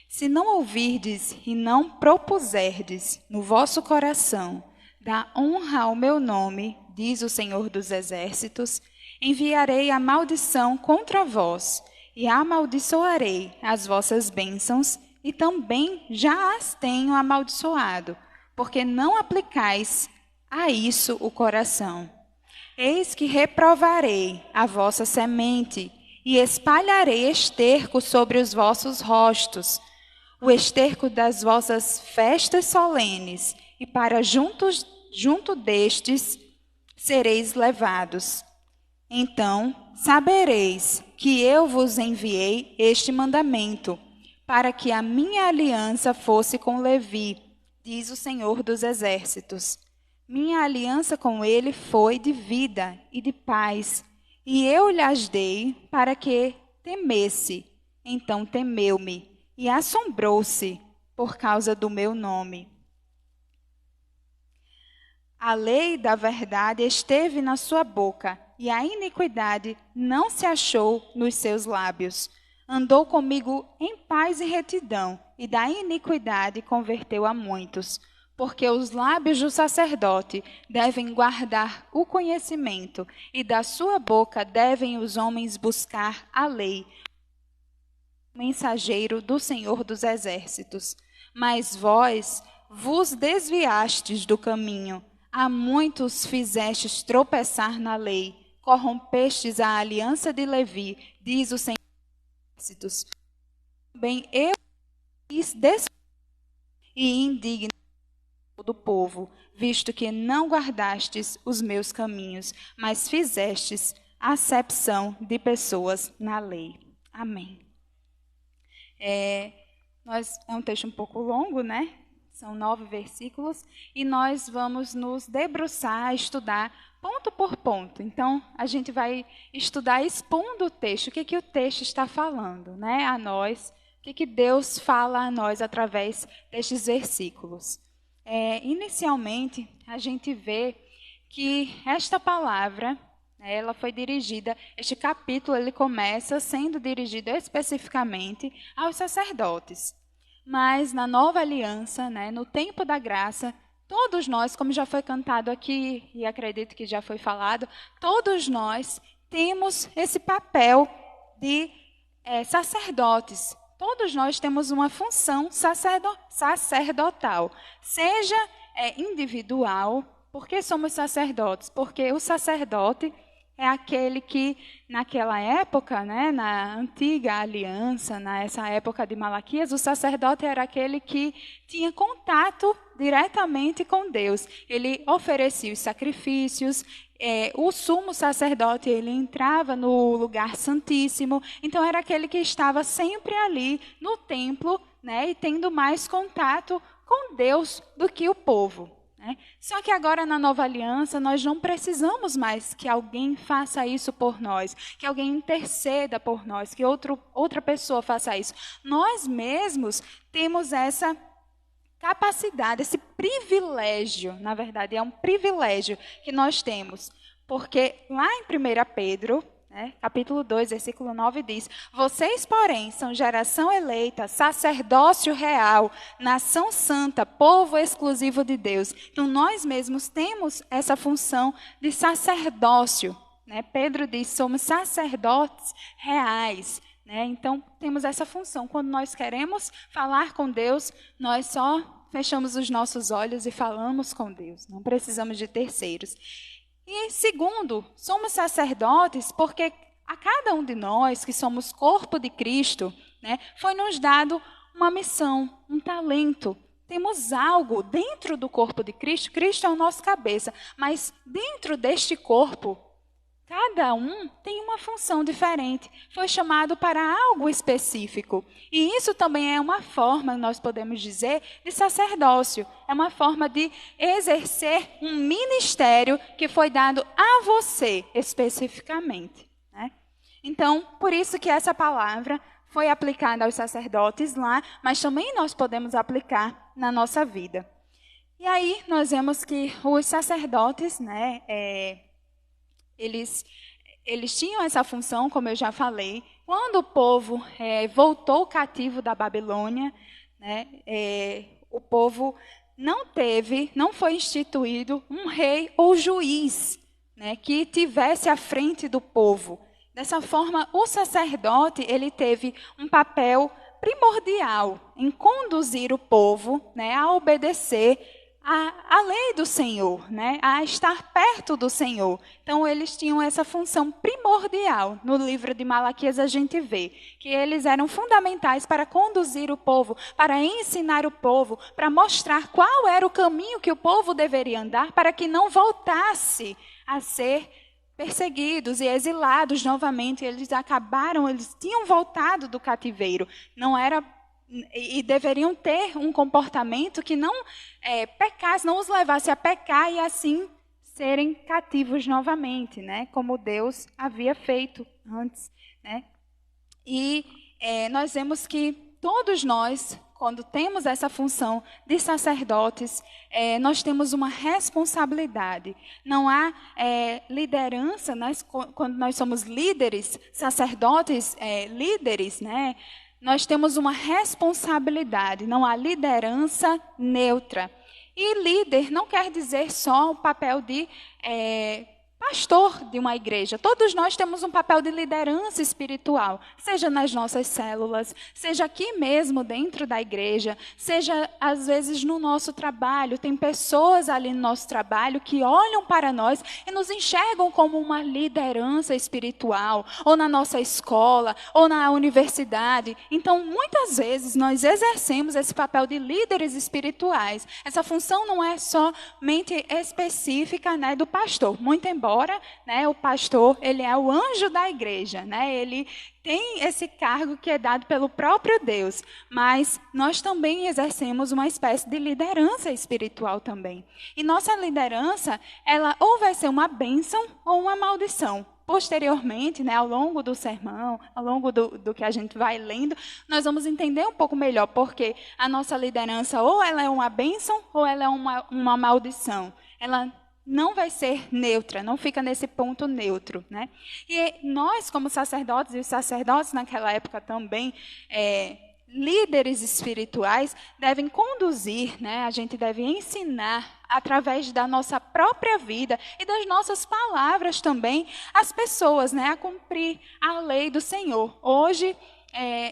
Se não ouvirdes e não propuserdes no vosso coração dar honra ao meu nome, diz o Senhor dos Exércitos, enviarei a maldição contra vós e amaldiçoarei as vossas bênçãos e também já as tenho amaldiçoado, porque não aplicais a isso o coração. Eis que reprovarei a vossa semente e espalharei esterco sobre os vossos rostos, o esterco das vossas festas solenes, e para junto destes sereis levados. Então sabereis que eu vos enviei este mandamento, para que a minha aliança fosse com Levi, diz o Senhor dos Exércitos. Minha aliança com ele foi de vida e de paz, e eu lhes dei para que temesse. Então temeu-me e assombrou-se por causa do meu nome. A lei da verdade esteve na sua boca, e a iniquidade não se achou nos seus lábios. Andou comigo em paz e retidão, e da iniquidade converteu a muitos. Porque os lábios do sacerdote devem guardar o conhecimento, e da sua boca devem os homens buscar a lei. Mensageiro do Senhor dos Exércitos. Mas vós vos desviastes do caminho, a muitos fizestes tropeçar na lei, corrompestes a aliança de Levi, diz o Senhor. Bem, eu fiz e indigno do povo, visto que não guardastes os meus caminhos, mas fizestes acepção de pessoas na lei. Amém. É um texto um pouco longo, né? São 9 versículos, e nós vamos nos debruçar, estudar ponto por ponto. Então, a gente vai estudar expondo o texto, o que o texto está falando, né, a nós, o que Deus fala a nós através destes versículos. Inicialmente, a gente vê que esta palavra, ela foi dirigida, este capítulo ele começa sendo dirigido especificamente aos sacerdotes. Mas na nova aliança, né, no tempo da graça, todos nós, como já foi cantado aqui, e acredito que já foi falado, todos nós temos esse papel de sacerdotes. Todos nós temos uma função sacerdotal, seja individual. Por que somos sacerdotes? Porque o sacerdote é aquele que, naquela época, né, na antiga aliança, nessa época de Malaquias, o sacerdote era aquele que tinha contato diretamente com Deus. Ele oferecia os sacrifícios, o sumo sacerdote ele entrava no lugar santíssimo, então era aquele que estava sempre ali no templo, né, e tendo mais contato com Deus do que o povo. Só que agora na nova aliança nós não precisamos mais que alguém faça isso por nós, que alguém interceda por nós, que outra pessoa faça isso. Nós mesmos temos essa capacidade, esse privilégio, na verdade é um privilégio que nós temos, porque lá em 1 Pedro, capítulo 2, versículo 9 diz: vocês, porém, são geração eleita, sacerdócio real, nação santa, povo exclusivo de Deus. Então, nós mesmos temos essa função de sacerdócio. Pedro diz, somos sacerdotes reais. Então, temos essa função. Quando nós queremos falar com Deus, nós só fechamos os nossos olhos e falamos com Deus. Não precisamos de terceiros. E segundo, somos sacerdotes porque a cada um de nós que somos corpo de Cristo, né, foi nos dado uma missão, um talento. Temos algo dentro do corpo de Cristo. Cristo é o nosso cabeça, mas dentro deste corpo, cada um tem uma função diferente. Foi chamado para algo específico. E isso também é uma forma, nós podemos dizer, de sacerdócio. É uma forma de exercer um ministério que foi dado a você especificamente, né? Então, por isso que essa palavra foi aplicada aos sacerdotes lá, mas também nós podemos aplicar na nossa vida. E aí nós vemos que os sacerdotes, né, eles tinham essa função, como eu já falei. Quando o povo voltou cativo da Babilônia, né, o povo não foi instituído um rei ou juiz, né, que tivesse à frente do povo. Dessa forma, o sacerdote ele teve um papel primordial em conduzir o povo, né, a obedecer a lei do Senhor, né, a estar perto do Senhor. Então, eles tinham essa função primordial. No livro de Malaquias, a gente vê que eles eram fundamentais para conduzir o povo, para ensinar o povo, para mostrar qual era o caminho que o povo deveria andar para que não voltasse a ser perseguidos e exilados novamente. Eles tinham voltado do cativeiro. E deveriam ter um comportamento que não pecasse, não os levasse a pecar e assim serem cativos novamente, né? Como Deus havia feito antes, né? E nós vemos que todos nós, quando temos essa função de sacerdotes, nós temos uma responsabilidade. Não há liderança, quando nós somos líderes, sacerdotes, líderes, né? Nós temos uma responsabilidade, não há liderança neutra. E líder não quer dizer só o papel de pastor de uma igreja. Todos nós temos um papel de liderança espiritual, seja nas nossas células, seja aqui mesmo dentro da igreja, seja às vezes no nosso trabalho. Tem pessoas ali no nosso trabalho que olham para nós e nos enxergam como uma liderança espiritual, ou na nossa escola, ou na universidade. Então, muitas vezes nós exercemos esse papel de líderes espirituais. Essa função não é somente específica, né, do pastor, muito embora, né, o pastor, ele é o anjo da igreja, né, ele tem esse cargo que é dado pelo próprio Deus, mas nós também exercemos uma espécie de liderança espiritual também. E nossa liderança, ela ou vai ser uma bênção ou uma maldição. Posteriormente, né, ao longo do sermão, ao longo do que a gente vai lendo, nós vamos entender um pouco melhor, porque a nossa liderança ou ela é uma bênção ou ela é uma maldição. Ela não vai ser neutra, não fica nesse ponto neutro, né? E nós, como sacerdotes, e os sacerdotes naquela época também, líderes espirituais, devem conduzir, né? A gente deve ensinar através da nossa própria vida e das nossas palavras também as pessoas, né, a cumprir a lei do Senhor. Hoje,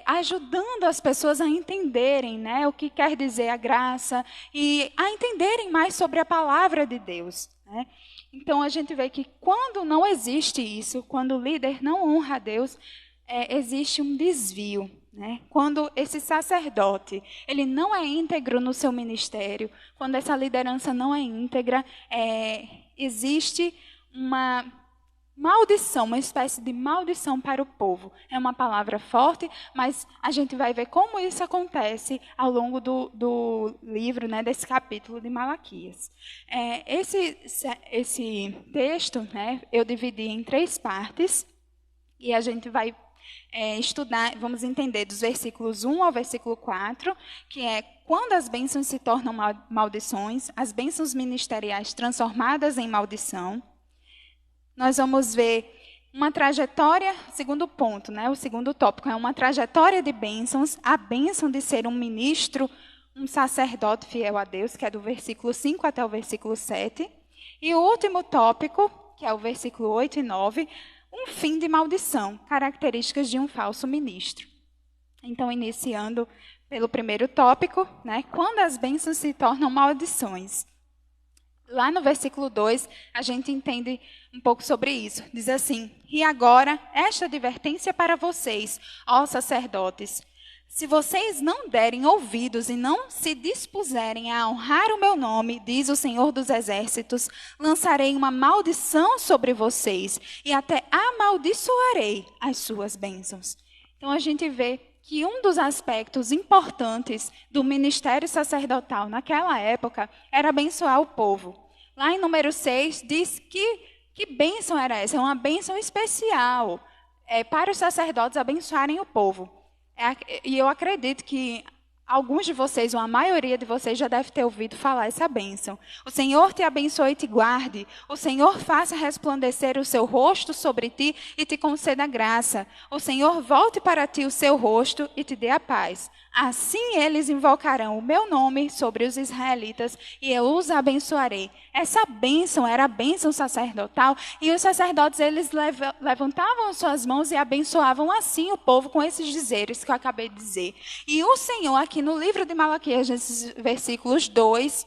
ajudando as pessoas a entenderem, né, o que quer dizer a graça e a entenderem mais sobre a palavra de Deus, né? Então, a gente vê que quando não existe isso, quando o líder não honra a Deus, existe um desvio, né? Quando esse sacerdote ele não é íntegro no seu ministério, quando essa liderança não é íntegra, existe uma maldição, uma espécie de maldição para o povo. É uma palavra forte, mas a gente vai ver como isso acontece ao longo do livro, né, desse capítulo de Malaquias. Esse texto, né, eu dividi em 3 partes, e a gente vai estudar, vamos entender dos versículos 1 ao versículo 4, que é quando as bênçãos se tornam maldições, as bênçãos ministeriais transformadas em maldição. Nós vamos ver uma trajetória, segundo ponto, né? O segundo tópico é uma trajetória de bênçãos, a bênção de ser um ministro, um sacerdote fiel a Deus, que é do versículo 5 até o versículo 7. E o último tópico, que é o versículo 8 e 9, um fim de maldição, características de um falso ministro. Então, iniciando pelo primeiro tópico, né? Quando as bênçãos se tornam maldições. lá no versículo 2, a gente entende um pouco sobre isso. Diz assim: e agora, esta advertência para vocês, ó sacerdotes. Se vocês não derem ouvidos e não se dispuserem a honrar o meu nome, diz o Senhor dos Exércitos, lançarei uma maldição sobre vocês e até amaldiçoarei as suas bênçãos. Então a gente vê que um dos aspectos importantes do ministério sacerdotal naquela época era abençoar o povo. Lá em número 6 diz que bênção era essa? É uma bênção especial para os sacerdotes abençoarem o povo. E eu acredito que alguns de vocês, ou a maioria de vocês, já deve ter ouvido falar essa bênção. O Senhor te abençoe e te guarde. O Senhor faça resplandecer o seu rosto sobre ti e te conceda graça. O Senhor volte para ti o seu rosto e te dê a paz. Assim eles invocarão o meu nome sobre os israelitas e eu os abençoarei. Essa bênção era a bênção sacerdotal e os sacerdotes eles levantavam suas mãos e abençoavam assim o povo com esses dizeres que eu acabei de dizer. E o Senhor aqui no livro de Malaquias, nesses versículos 2,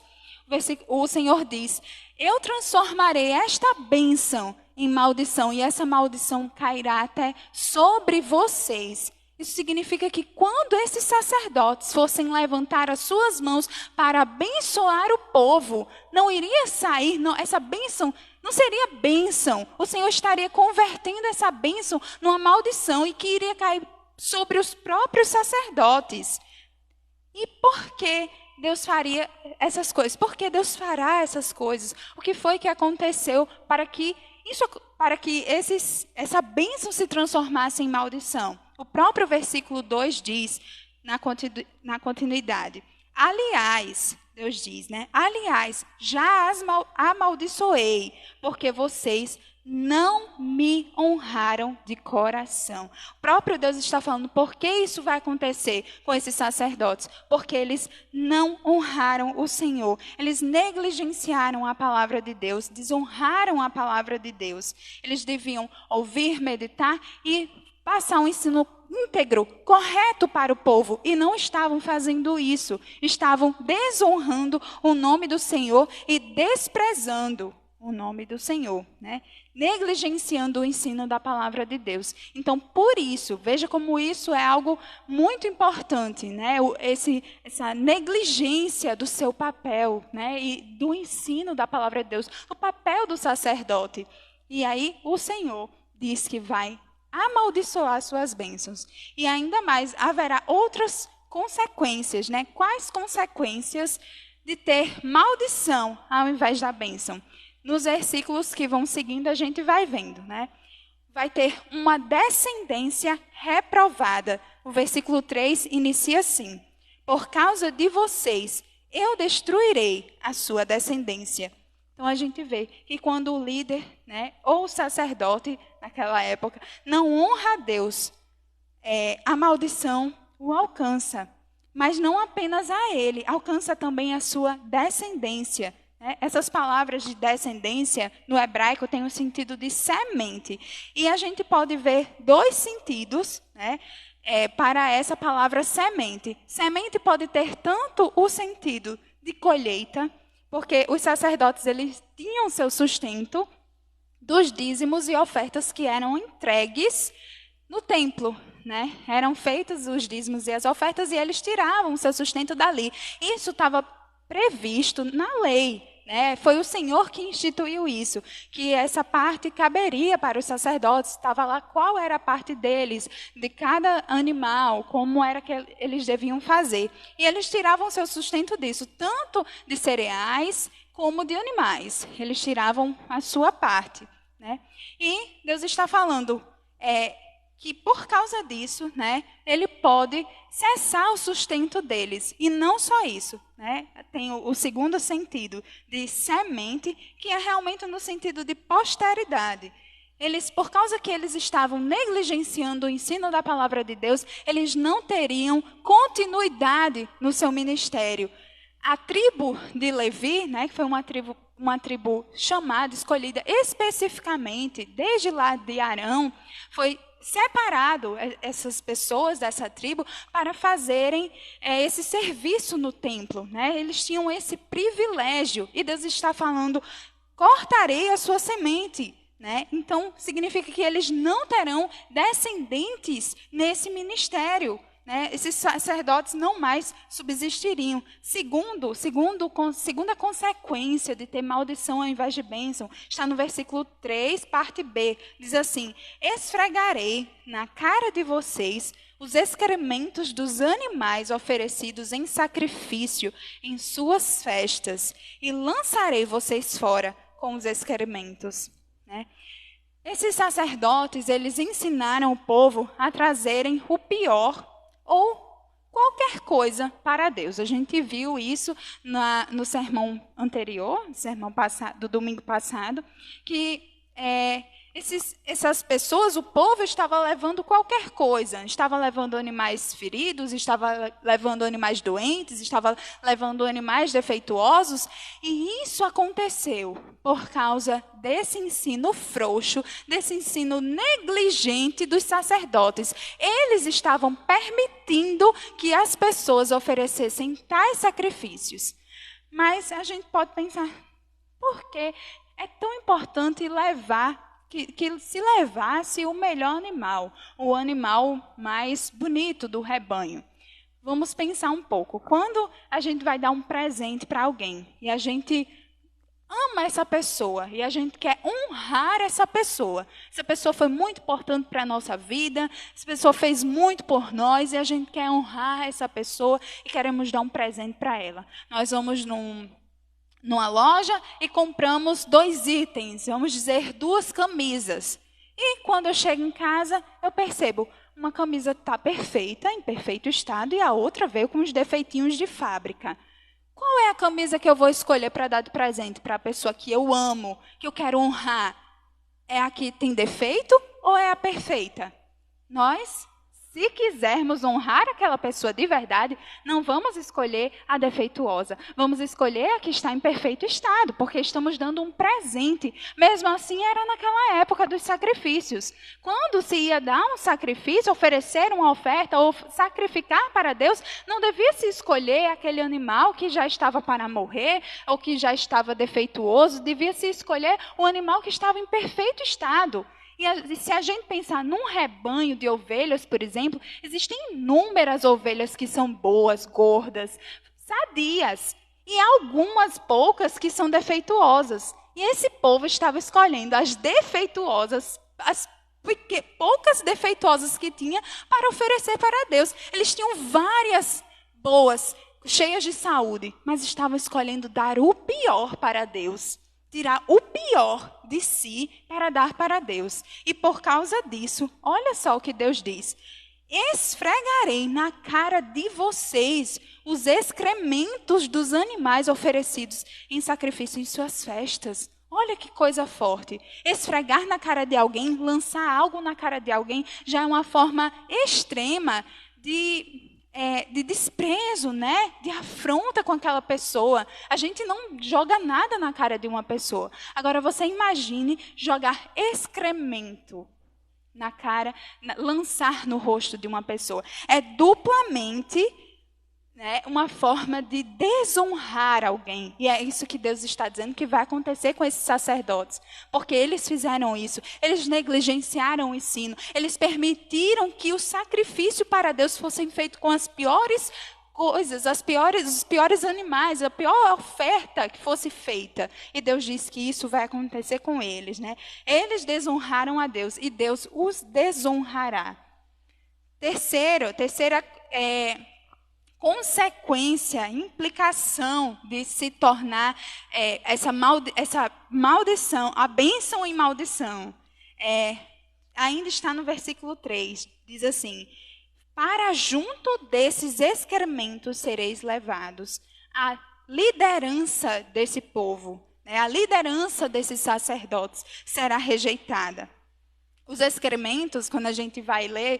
o Senhor diz: eu transformarei esta bênção em maldição e essa maldição cairá até sobre vocês. Isso significa que quando esses sacerdotes fossem levantar as suas mãos para abençoar o povo, não iria sair, essa bênção não seria bênção. O Senhor estaria convertendo essa bênção numa maldição e que iria cair sobre os próprios sacerdotes. E por que Deus faria essas coisas? Por que Deus fará essas coisas? O que foi que aconteceu para que essa bênção se transformasse em maldição? O próprio versículo 2 diz, na continuidade, aliás, Deus diz, né? Aliás, já as amaldiçoei, porque vocês não me honraram de coração. O próprio Deus está falando por que isso vai acontecer com esses sacerdotes. Porque eles não honraram o Senhor. Eles negligenciaram a palavra de Deus, desonraram a palavra de Deus. Eles deviam ouvir, meditar e passar um ensino íntegro, correto para o povo, e não estavam fazendo isso. Estavam desonrando o nome do Senhor e desprezando o nome do Senhor, né? Negligenciando o ensino da palavra de Deus. Então, por isso, veja como isso é algo muito importante, né? Essa negligência do seu papel, né? E do ensino da palavra de Deus, o papel do sacerdote. E aí o Senhor diz que vai amaldiçoar suas bênçãos. E ainda mais, haverá outras consequências, né? Quais consequências de ter maldição ao invés da bênção? Nos versículos que vão seguindo, a gente vai vendo, né? Vai ter uma descendência reprovada. O versículo 3 inicia assim: por causa de vocês, eu destruirei a sua descendência. Então, a gente vê que quando o líder, né, ou o sacerdote, naquela época, não honra a Deus, a maldição o alcança. Mas não apenas a ele, alcança também a sua descendência. Essas palavras de descendência, no hebraico, têm o sentido de semente. E a gente pode ver dois sentidos, né, para essa palavra semente. Semente pode ter tanto o sentido de colheita, porque os sacerdotes eles tinham seu sustento dos dízimos e ofertas que eram entregues no templo, né? Eram feitos os dízimos e as ofertas e eles tiravam seu sustento dali. Isso estava previsto na lei, né? Foi o Senhor que instituiu isso, que essa parte caberia para os sacerdotes. Estava lá qual era a parte deles, de cada animal, como era que eles deviam fazer. E eles tiravam seu sustento disso, tanto de cereais como de animais. Eles tiravam a sua parte, né? E Deus está falando que por causa disso, né, ele pode cessar o sustento deles. E não só isso, né? Tem o segundo sentido de semente, que é realmente no sentido de posteridade. Eles, por causa que eles estavam negligenciando o ensino da palavra de Deus, eles não teriam continuidade no seu ministério. A tribo de Levi, né, que foi uma tribo chamada, escolhida especificamente, desde lá de Arão, foi separado essas pessoas dessa tribo para fazerem esse serviço no templo, né? Eles tinham esse privilégio. E Deus está falando, cortarei a sua semente. Né? Então, significa que eles não terão descendentes nesse ministério. Né? Esses sacerdotes não mais subsistiriam. Segunda consequência de ter maldição ao invés de bênção, está no versículo 3, parte B. Diz assim, esfregarei na cara de vocês os excrementos dos animais oferecidos em sacrifício em suas festas, e lançarei vocês fora com os excrementos. Né? Esses sacerdotes, eles ensinaram o povo a trazerem o pior ou qualquer coisa para Deus. A gente viu isso no sermão anterior, sermão do domingo passado, que essas pessoas, o povo estava levando qualquer coisa, estava levando animais feridos, estava levando animais doentes, estava levando animais defeituosos, e isso aconteceu por causa desse ensino frouxo, desse ensino negligente dos sacerdotes. Eles estavam permitindo que as pessoas oferecessem tais sacrifícios. Mas a gente pode pensar, por que é tão importante levar que se levasse o melhor animal, o animal mais bonito do rebanho? Vamos pensar um pouco. Quando a gente vai dar um presente para alguém e a gente ama essa pessoa e a gente quer honrar essa pessoa foi muito importante para a nossa vida, essa pessoa fez muito por nós e a gente quer honrar essa pessoa e queremos dar um presente para ela. Nós vamos numa loja e compramos 2 itens, vamos dizer 2 camisas. E quando eu chego em casa, eu percebo, uma camisa está perfeita, em perfeito estado, e a outra veio com os defeitinhos de fábrica. Qual é a camisa que eu vou escolher para dar de presente para a pessoa que eu amo, que eu quero honrar? É a que tem defeito ou é a perfeita? Nós, se quisermos honrar aquela pessoa de verdade, não vamos escolher a defeituosa. Vamos escolher a que está em perfeito estado, porque estamos dando um presente. Mesmo assim, era naquela época dos sacrifícios. Quando se ia dar um sacrifício, oferecer uma oferta ou sacrificar para Deus, não devia se escolher aquele animal que já estava para morrer ou que já estava defeituoso. Devia se escolher o animal que estava em perfeito estado. E se a gente pensar num rebanho de ovelhas, por exemplo, existem inúmeras ovelhas que são boas, gordas, sadias, e algumas poucas que são defeituosas. E esse povo estava escolhendo as defeituosas, as poucas defeituosas que tinha, para oferecer para Deus. Eles tinham várias boas, cheias de saúde, mas estavam escolhendo dar o pior para Deus. Tirar o pior de si para dar para Deus. E por causa disso, olha só o que Deus diz. Esfregarei na cara de vocês os excrementos dos animais oferecidos em sacrifício em suas festas. Olha que coisa forte. Esfregar na cara de alguém, lançar algo na cara de alguém, já é uma forma extrema de desprezo, né? De afronta com aquela pessoa. A gente não joga nada na cara de uma pessoa. Agora você imagine jogar excremento na cara, lançar no rosto de uma pessoa. É duplamente, né, uma forma de desonrar alguém. E é isso que Deus está dizendo que vai acontecer com esses sacerdotes. Porque eles fizeram isso. Eles negligenciaram o ensino. Eles permitiram que o sacrifício para Deus fosse feito com as piores coisas, os piores animais, a pior oferta que fosse feita. E Deus disse que isso vai acontecer com eles. Né? Eles desonraram a Deus e Deus os desonrará. Terceira consequência, implicação de se tornar essa maldição, a bênção e maldição, ainda está no versículo 3, diz assim, para junto desses excrementos sereis levados. A liderança desse povo, a liderança desses sacerdotes será rejeitada. Os excrementos, quando a gente vai ler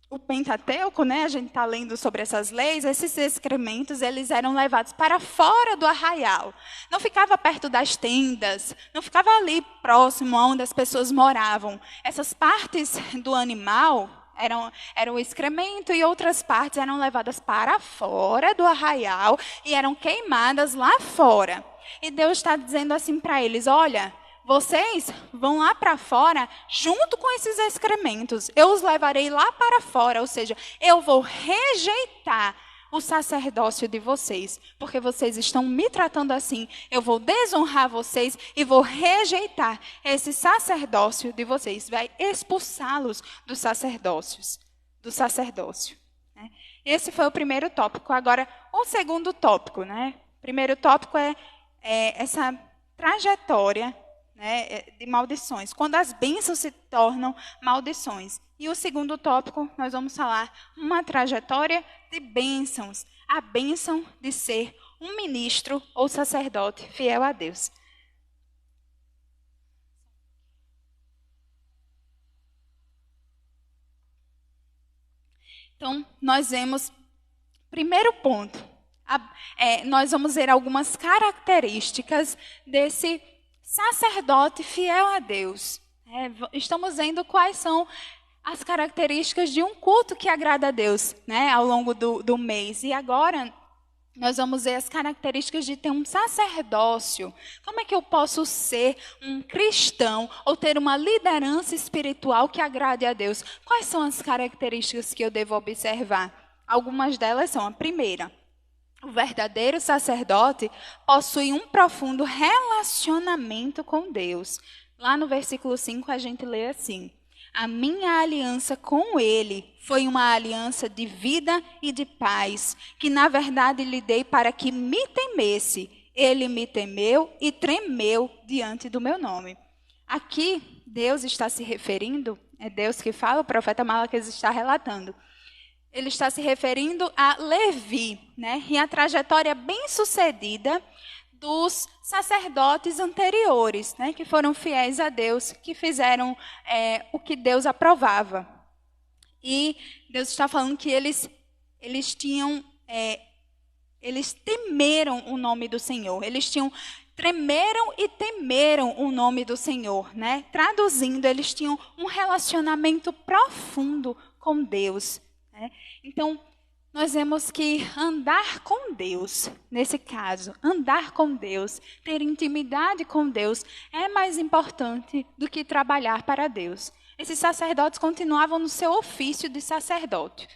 o Pentateuco, né, a gente está lendo sobre essas leis, esses excrementos, eles eram levados para fora do arraial. Não ficava perto das tendas, não ficava ali próximo onde as pessoas moravam. Essas partes do animal eram o excremento e outras partes eram levadas para fora do arraial e eram queimadas lá fora. E Deus está dizendo assim para eles, olha, vocês vão lá para fora junto com esses excrementos. Eu os levarei lá para fora, ou seja, eu vou rejeitar o sacerdócio de vocês, porque vocês estão me tratando assim. Eu vou desonrar vocês e vou rejeitar esse sacerdócio de vocês. Vai expulsá-los do sacerdócio. Né? Esse foi o primeiro tópico. Agora, o segundo tópico, né? O primeiro tópico é essa trajetória, né, de maldições, quando as bênçãos se tornam maldições. E o segundo tópico, nós vamos falar uma trajetória de bênçãos, a bênção de ser um ministro ou sacerdote fiel a Deus. Então, nós vemos, primeiro ponto, nós vamos ver algumas características desse sacerdote fiel a Deus. Estamos vendo quais são as características de um culto que agrada a Deus, né, ao longo do mês. E agora nós vamos ver as características de ter um sacerdócio. Como é que eu posso ser um cristão ou ter uma liderança espiritual que agrade a Deus? Quais são as características que eu devo observar? Algumas delas são: a primeira, o verdadeiro sacerdote possui um profundo relacionamento com Deus. Lá no versículo 5 a gente lê assim: a minha aliança com ele foi uma aliança de vida e de paz, que na verdade lhe dei para que me temesse. Ele me temeu e tremeu diante do meu nome. Aqui Deus está se referindo, é Deus que fala, o profeta Malaquias está relatando. Ele está se referindo a Levi, né? E a trajetória bem-sucedida dos sacerdotes anteriores, né? Que foram fiéis a Deus, que fizeram o que Deus aprovava. E Deus está falando que eles temeram o nome do Senhor. Tremeram e temeram o nome do Senhor, né? Traduzindo, eles tinham um relacionamento profundo com Deus. Então, nós vemos que andar com Deus, nesse caso, andar com Deus, ter intimidade com Deus, é mais importante do que trabalhar para Deus. Esses sacerdotes continuavam no seu ofício de sacerdócio.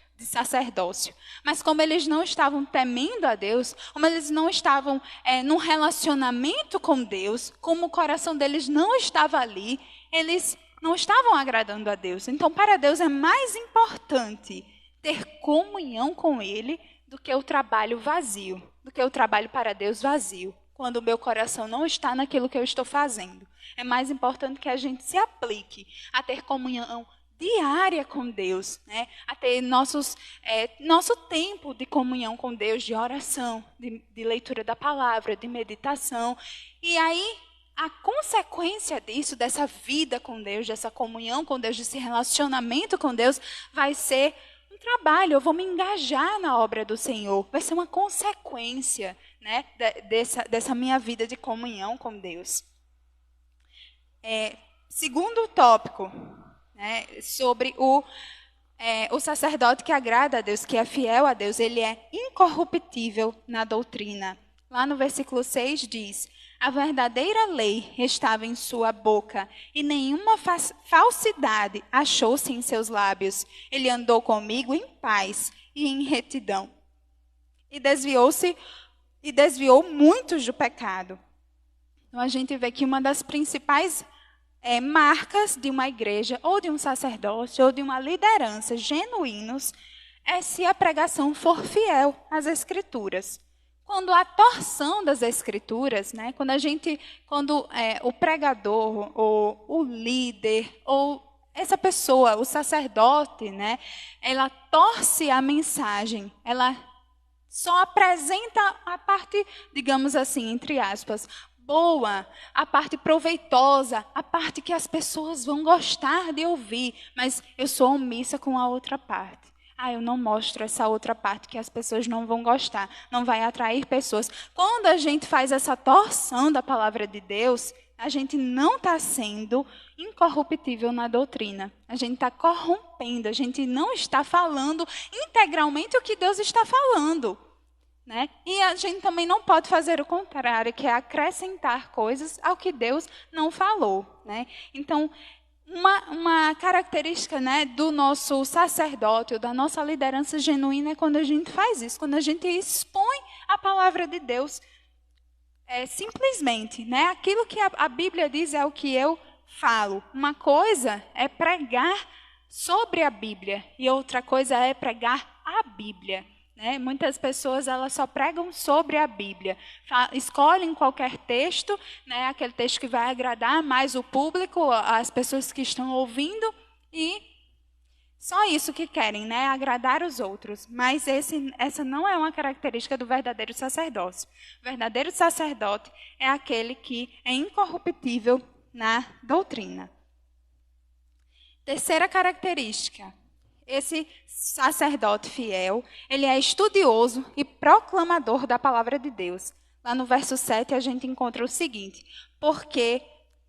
Mas como eles não estavam temendo a Deus, como eles não estavam num relacionamento com Deus, como o coração deles não estava ali, eles não estavam agradando a Deus. Então, para Deus é mais importante ter comunhão com Ele do que o trabalho vazio, do que o trabalho para Deus vazio, quando o meu coração não está naquilo que eu estou fazendo. É mais importante que a gente se aplique a ter comunhão diária com Deus, né? A ter nosso tempo de comunhão com Deus, de oração, de leitura da palavra, de meditação. E aí, a consequência disso, dessa vida com Deus, dessa comunhão com Deus, desse relacionamento com Deus, vai ser trabalho, eu vou me engajar na obra do Senhor. Vai ser uma consequência, né, dessa minha vida de comunhão com Deus. Segundo tópico, né, sobre o sacerdote que agrada a Deus, que é fiel a Deus, ele é incorruptível na doutrina. Lá no versículo 6 diz: a verdadeira lei estava em sua boca, e nenhuma falsidade achou-se em seus lábios. Ele andou comigo em paz e em retidão, e desviou muitos do pecado. Então a gente vê que uma das principais marcas de uma igreja, ou de um sacerdócio, ou de uma liderança genuínos, é se a pregação for fiel às Escrituras. Quando a torção das Escrituras, né, quando o pregador, ou o líder, ou essa pessoa, o sacerdote, né, ela torce a mensagem, ela só apresenta a parte, digamos assim, entre aspas, boa, a parte proveitosa, a parte que as pessoas vão gostar de ouvir, mas eu sou omissa com a outra parte. Eu não mostro essa outra parte que as pessoas não vão gostar, não vai atrair pessoas. Quando a gente faz essa torção da palavra de Deus, a gente não está sendo incorruptível na doutrina. A gente está corrompendo, a gente não está falando integralmente o que Deus está falando. Né? E a gente também não pode fazer o contrário, que é acrescentar coisas ao que Deus não falou. Né? Então, uma característica, né, do nosso sacerdócio, da nossa liderança genuína, é quando a gente faz isso, quando a gente expõe a palavra de Deus simplesmente. Né? Aquilo que a Bíblia diz é o que eu falo. Uma coisa é pregar sobre a Bíblia e outra coisa é pregar a Bíblia. Muitas pessoas elas só pregam sobre a Bíblia, escolhem qualquer texto, né, aquele texto que vai agradar mais o público, as pessoas que estão ouvindo, e só isso que querem, né, agradar os outros. Mas essa não é uma característica do verdadeiro sacerdócio. O verdadeiro sacerdote é aquele que é incorruptível na doutrina. Terceira característica. Esse sacerdote fiel, ele é estudioso e proclamador da palavra de Deus. Lá no verso 7 a gente encontra o seguinte: porque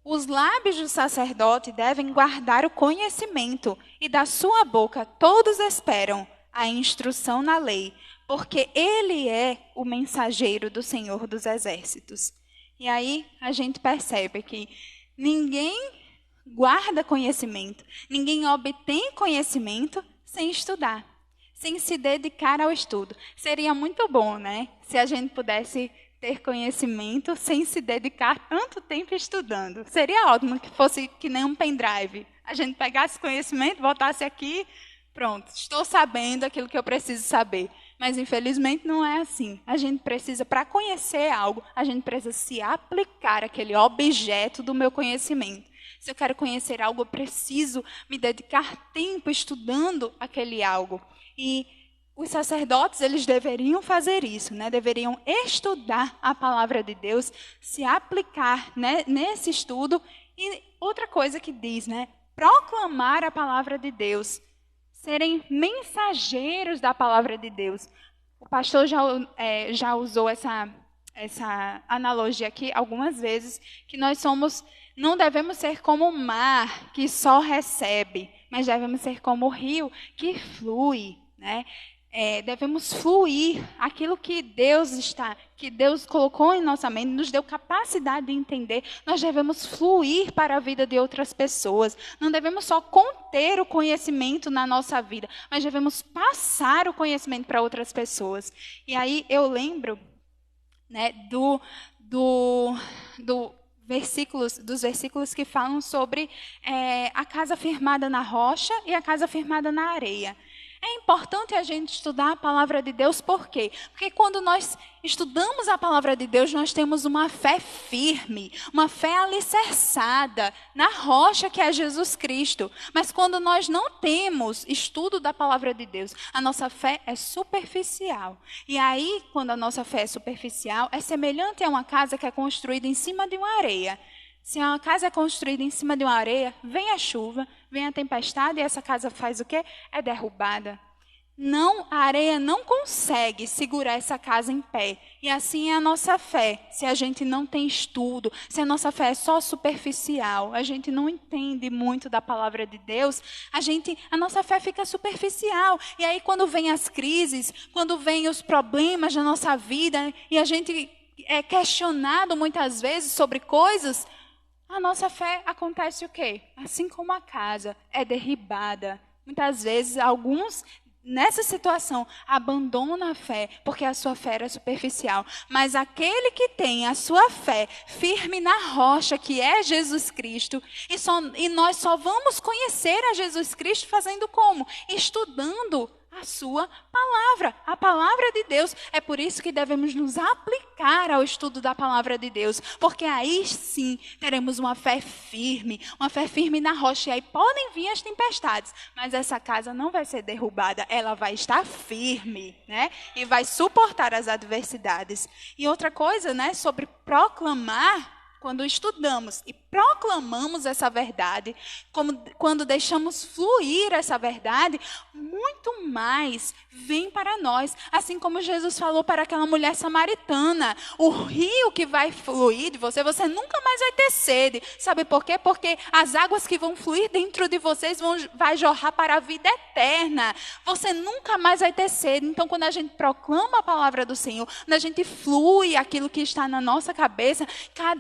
os lábios do sacerdote devem guardar o conhecimento, e da sua boca todos esperam a instrução na lei, porque ele é o mensageiro do Senhor dos Exércitos. E aí a gente percebe que ninguém guarda conhecimento, ninguém obtém conhecimento sem estudar, sem se dedicar ao estudo. Seria muito bom, né, se a gente pudesse ter conhecimento sem se dedicar tanto tempo estudando. Seria ótimo que fosse que nem um pendrive. A gente pegasse conhecimento, botasse aqui, pronto, estou sabendo aquilo que eu preciso saber. Mas, infelizmente, não é assim. A gente precisa, para conhecer algo, a gente precisa se aplicar àquele objeto do meu conhecimento. Se eu quero conhecer algo, eu preciso me dedicar tempo estudando aquele algo. E os sacerdotes, eles deveriam fazer isso, né? Deveriam estudar a palavra de Deus, se aplicar, né, nesse estudo. E outra coisa que diz, né? Proclamar a palavra de Deus. Serem mensageiros da palavra de Deus. O pastor já usou essa analogia aqui algumas vezes, que nós não devemos ser como o mar que só recebe, mas devemos ser como o rio que flui, né? Devemos fluir aquilo que Deus colocou em nossa mente, nos deu capacidade de entender. Nós devemos fluir para a vida de outras pessoas. Não devemos só conter o conhecimento na nossa vida, mas devemos passar o conhecimento para outras pessoas. E aí eu lembro, né, dos versículos que falam sobre a casa firmada na rocha e a casa firmada na areia. É importante a gente estudar a palavra de Deus, por quê? Porque quando nós estudamos a palavra de Deus, nós temos uma fé firme, uma fé alicerçada na rocha que é Jesus Cristo. Mas quando nós não temos estudo da palavra de Deus, a nossa fé é superficial. E aí, quando a nossa fé é superficial, é semelhante a uma casa que é construída em cima de uma areia. Se uma casa é construída em cima de uma areia, vem a chuva, vem a tempestade e essa casa faz o quê? É derrubada. A areia não consegue segurar essa casa em pé. E assim é a nossa fé. Se a gente não tem estudo, se a nossa fé é só superficial, a gente não entende muito da palavra de Deus, a nossa fé fica superficial. E aí quando vem as crises, quando vem os problemas da nossa vida, e a gente é questionado muitas vezes sobre coisas, a nossa fé acontece o quê? Assim como a casa é derribada. Muitas vezes, alguns, nessa situação, abandonam a fé, porque a sua fé era superficial. Mas aquele que tem a sua fé firme na rocha, que é Jesus Cristo, e nós só vamos conhecer a Jesus Cristo fazendo como? Estudando a sua palavra, a palavra de Deus. É por isso que devemos nos aplicar ao estudo da palavra de Deus, porque aí sim teremos uma fé firme na rocha. E aí podem vir as tempestades, mas essa casa não vai ser derrubada, ela vai estar firme, né? E vai suportar as adversidades. E outra coisa, né, sobre proclamar, quando estudamos e proclamamos essa verdade, quando deixamos fluir essa verdade, muito mais vem para nós. Assim como Jesus falou para aquela mulher samaritana, o rio que vai fluir de você, você nunca mais vai ter sede. Sabe por quê? Porque as águas que vão fluir dentro de vocês vai jorrar para a vida eterna. Você nunca mais vai ter sede. Então, quando a gente proclama a palavra do Senhor, quando a gente flui aquilo que está na nossa cabeça,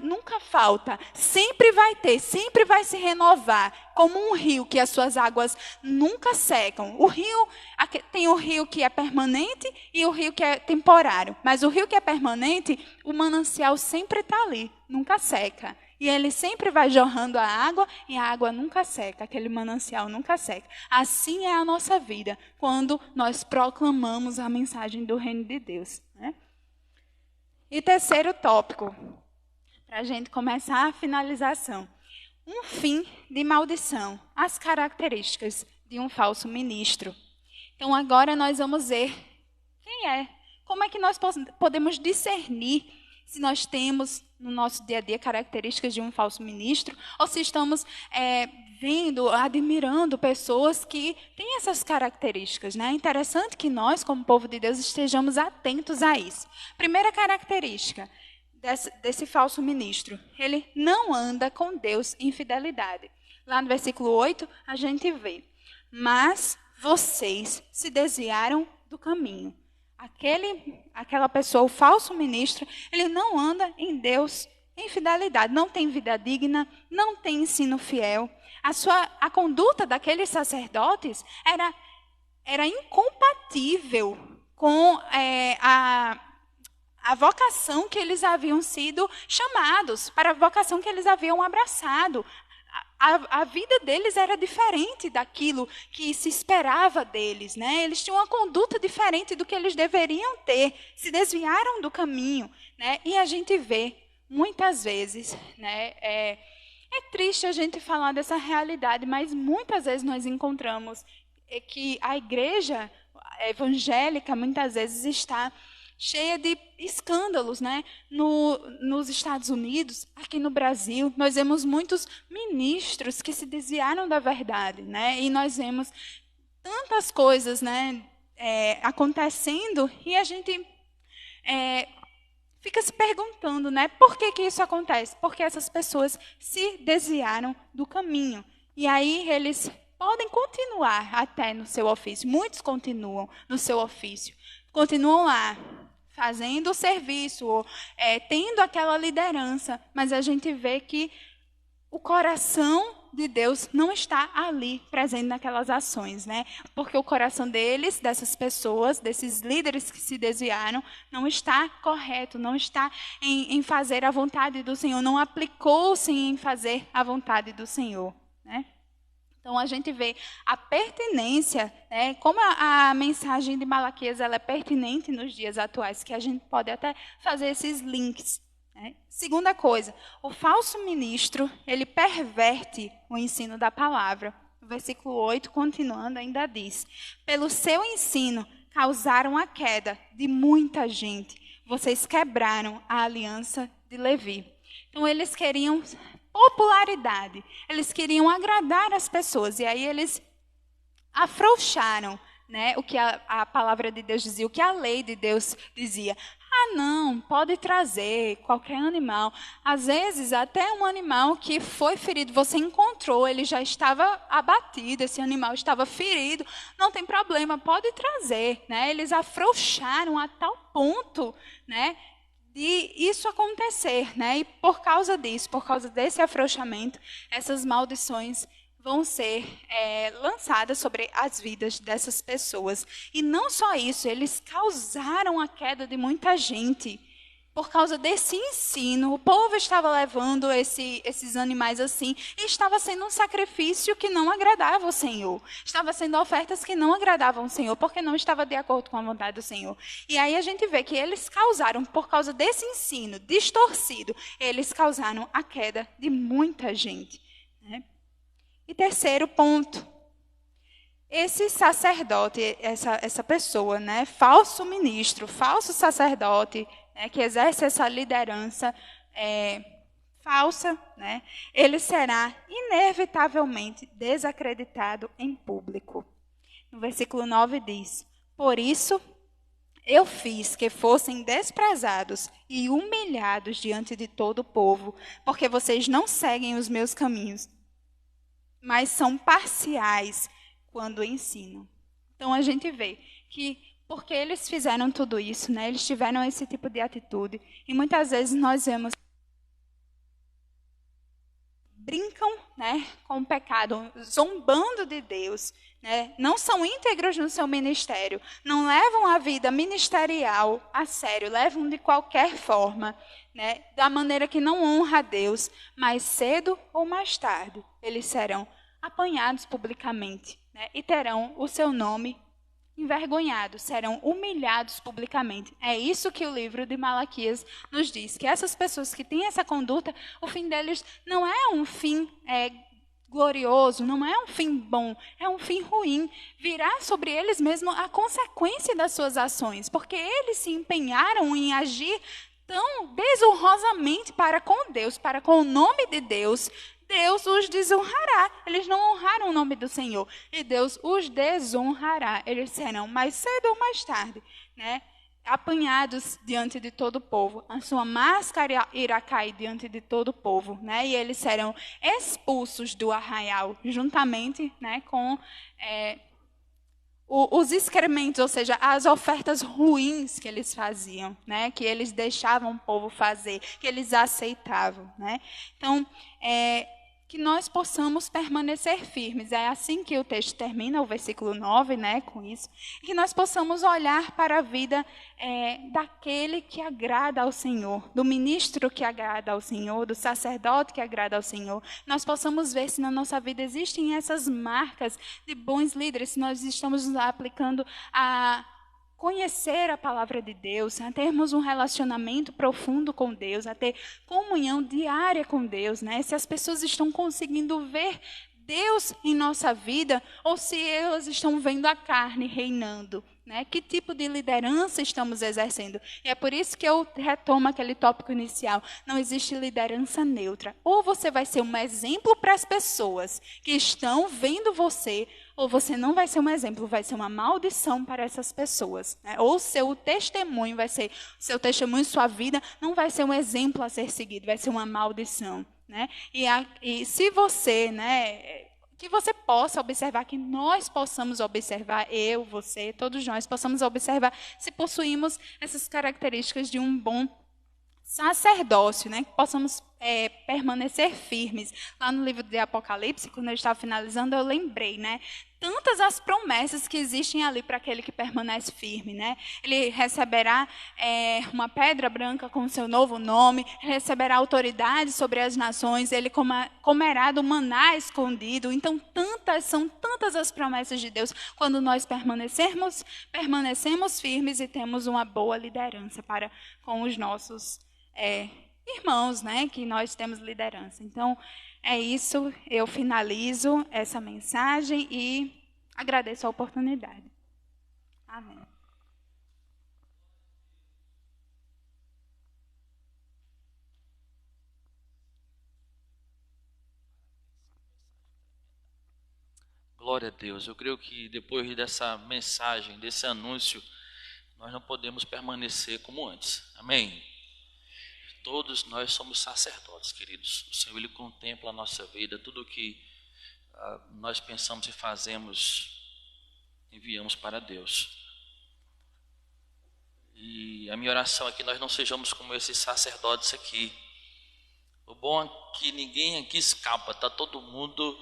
nunca falta, sempre vai ter, sempre vai se renovar, como um rio que as suas águas nunca secam. Tem o rio que é permanente e o rio que é temporário, mas o rio que é permanente, o manancial sempre está ali, nunca seca. E ele sempre vai jorrando a água e a água nunca seca, aquele manancial nunca seca. Assim é a nossa vida, quando nós proclamamos a mensagem do reino de Deus, né? E terceiro tópico, para a gente começar a finalização. Um fim de maldição. As características de um falso ministro. Então, agora nós vamos ver quem é. Como é que nós podemos discernir se nós temos no nosso dia a dia características de um falso ministro ou se estamos vendo, admirando pessoas que têm essas características, né? É interessante que nós, como povo de Deus, estejamos atentos a isso. Primeira característica desse falso ministro, ele não anda com Deus em fidelidade. Lá no versículo 8, a gente vê: mas vocês se desviaram do caminho. Aquela pessoa, o falso ministro, ele não anda em Deus em fidelidade, não tem vida digna, não tem ensino fiel. A conduta daqueles sacerdotes era incompatível com a vocação que eles haviam sido chamados, para a vocação que eles haviam abraçado. A vida deles era diferente daquilo que se esperava deles, né? Eles tinham uma conduta diferente do que eles deveriam ter, se desviaram do caminho, né? E a gente vê, muitas vezes, né? É triste a gente falar dessa realidade, mas muitas vezes nós encontramos que a igreja evangélica, muitas vezes, está cheia de escândalos, né? Nos Estados Unidos, aqui no Brasil, nós vemos muitos ministros que se desviaram da verdade, né? E nós vemos tantas coisas, né, acontecendo, e a gente fica se perguntando, né? Por que isso acontece? Porque essas pessoas se desviaram do caminho. E aí eles podem continuar até no seu ofício. Muitos continuam no seu ofício. Continuam lá, fazendo o serviço, ou, tendo aquela liderança, mas a gente vê que o coração de Deus não está ali, presente naquelas ações, né? Porque o coração deles, dessas pessoas, desses líderes que se desviaram, não está correto, não está em fazer a vontade do Senhor, não aplicou-se em fazer a vontade do Senhor, né? Então, a gente vê a pertinência, né, como a mensagem de Malaquias ela é pertinente nos dias atuais, que a gente pode até fazer esses links, né? Segunda coisa, o falso ministro, ele perverte o ensino da palavra. O versículo 8, continuando, ainda diz: pelo seu ensino causaram a queda de muita gente. Vocês quebraram a aliança de Levi. Então, eles queriam popularidade, eles queriam agradar as pessoas, e aí eles afrouxaram, né, o que a palavra de Deus dizia, o que a lei de Deus dizia. Ah, não, pode trazer qualquer animal. Às vezes, até um animal que foi ferido, você encontrou, ele já estava abatido, esse animal estava ferido, não tem problema, pode trazer, né? Eles afrouxaram a tal ponto, né, de isso acontecer, né? E por causa disso, por causa desse afrouxamento, essas maldições vão ser lançadas sobre as vidas dessas pessoas. E não só isso, eles causaram a queda de muita gente. por causa desse ensino, o povo estava levando esses animais assim, e estava sendo um sacrifício que não agradava o Senhor. Estava sendo ofertas que não agradavam o Senhor, porque não estava de acordo com a vontade do Senhor. E aí a gente vê que eles causaram, por causa desse ensino distorcido, eles causaram a queda de muita gente, né? E terceiro ponto, esse sacerdote, essa pessoa, né, falso ministro, falso sacerdote, né, que exerce essa liderança falsa, né, ele será inevitavelmente desacreditado em público. No versículo 9 diz: por isso eu fiz que fossem desprezados e humilhados diante de todo o povo, porque vocês não seguem os meus caminhos, mas são parciais quando ensinam. Então a gente vê que porque eles fizeram tudo isso, né, eles tiveram esse tipo de atitude, e muitas vezes nós vemos brincam, né, com o pecado, zombando de Deus, né, não são íntegros no seu ministério, não levam a vida ministerial a sério, levam de qualquer forma, né, da maneira que não honra a Deus, mas cedo ou mais tarde eles serão apanhados publicamente, né, e terão o seu nome envergonhados, serão humilhados publicamente. É isso que o livro de Malaquias nos diz, que essas pessoas que têm essa conduta, o fim deles não é um fim glorioso, não é um fim bom, é um fim ruim. Virá sobre eles mesmo a consequência das suas ações, porque eles se empenharam em agir tão desonrosamente para com Deus, para com o nome de Deus. Deus os desonrará. Eles não honraram o nome do Senhor. E Deus os desonrará. Eles serão mais cedo ou mais tarde, né, apanhados diante de todo o povo. A sua máscara irá cair diante de todo o povo, né, e eles serão expulsos do arraial, juntamente, né, com os excrementos, ou seja, as ofertas ruins que eles faziam, né, que eles deixavam o povo fazer, que eles aceitavam, né. Então, que nós possamos permanecer firmes. É assim que o texto termina, o versículo 9, né, com isso. Que nós possamos olhar para a vida daquele que agrada ao Senhor, do ministro que agrada ao Senhor, do sacerdote que agrada ao Senhor. Nós possamos ver se na nossa vida existem essas marcas de bons líderes, se nós estamos nos aplicando a conhecer a palavra de Deus, a termos um relacionamento profundo com Deus, a ter comunhão diária com Deus, né? Se as pessoas estão conseguindo ver Deus em nossa vida, ou se elas estão vendo a carne reinando, né? Que tipo de liderança estamos exercendo? E é por isso que eu retomo aquele tópico inicial. Não existe liderança neutra. Ou você vai ser um exemplo para as pessoas que estão vendo você, ou você não vai ser um exemplo, vai ser uma maldição para essas pessoas, né? Ou seu testemunho vai ser, seu testemunho, sua vida, não vai ser um exemplo a ser seguido, vai ser uma maldição, né? E se você, né, que você possa observar, que nós possamos observar, eu, você, todos nós possamos observar se possuímos essas características de um bom sacerdócio, né? Que possamos permanecer firmes. Lá no livro de Apocalipse, quando eu estava finalizando, eu lembrei, né? Tantas as promessas que existem ali para aquele que permanece firme, né? Ele receberá uma pedra branca com o seu novo nome, receberá autoridade sobre as nações, ele comerá do maná escondido. Então, são tantas as promessas de Deus quando nós permanecemos firmes e temos uma boa liderança para com os nossos irmãos, né? Que nós temos liderança. Então, é isso, eu finalizo essa mensagem e agradeço a oportunidade. Amém. Glória a Deus. Eu creio que depois dessa mensagem, desse anúncio, nós não podemos permanecer como antes. Amém? Todos nós somos sacerdotes, queridos. O Senhor, Ele contempla a nossa vida, tudo o que nós pensamos e fazemos, enviamos para Deus. E a minha oração é que nós não sejamos como esses sacerdotes aqui. O bom é que ninguém aqui escapa, está todo mundo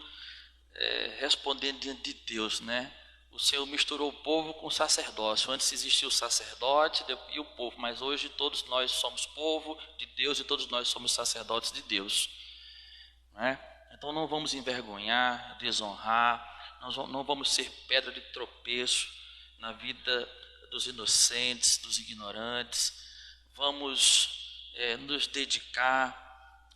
respondendo diante de Deus, né? o Senhor misturou o povo com o sacerdócio. Antes existia o sacerdote e o povo, mas hoje todos nós somos povo de Deus e todos nós somos sacerdotes de Deus, né? Então não vamos envergonhar, desonrar, nós não vamos ser pedra de tropeço na vida dos inocentes, dos ignorantes. Vamos nos dedicar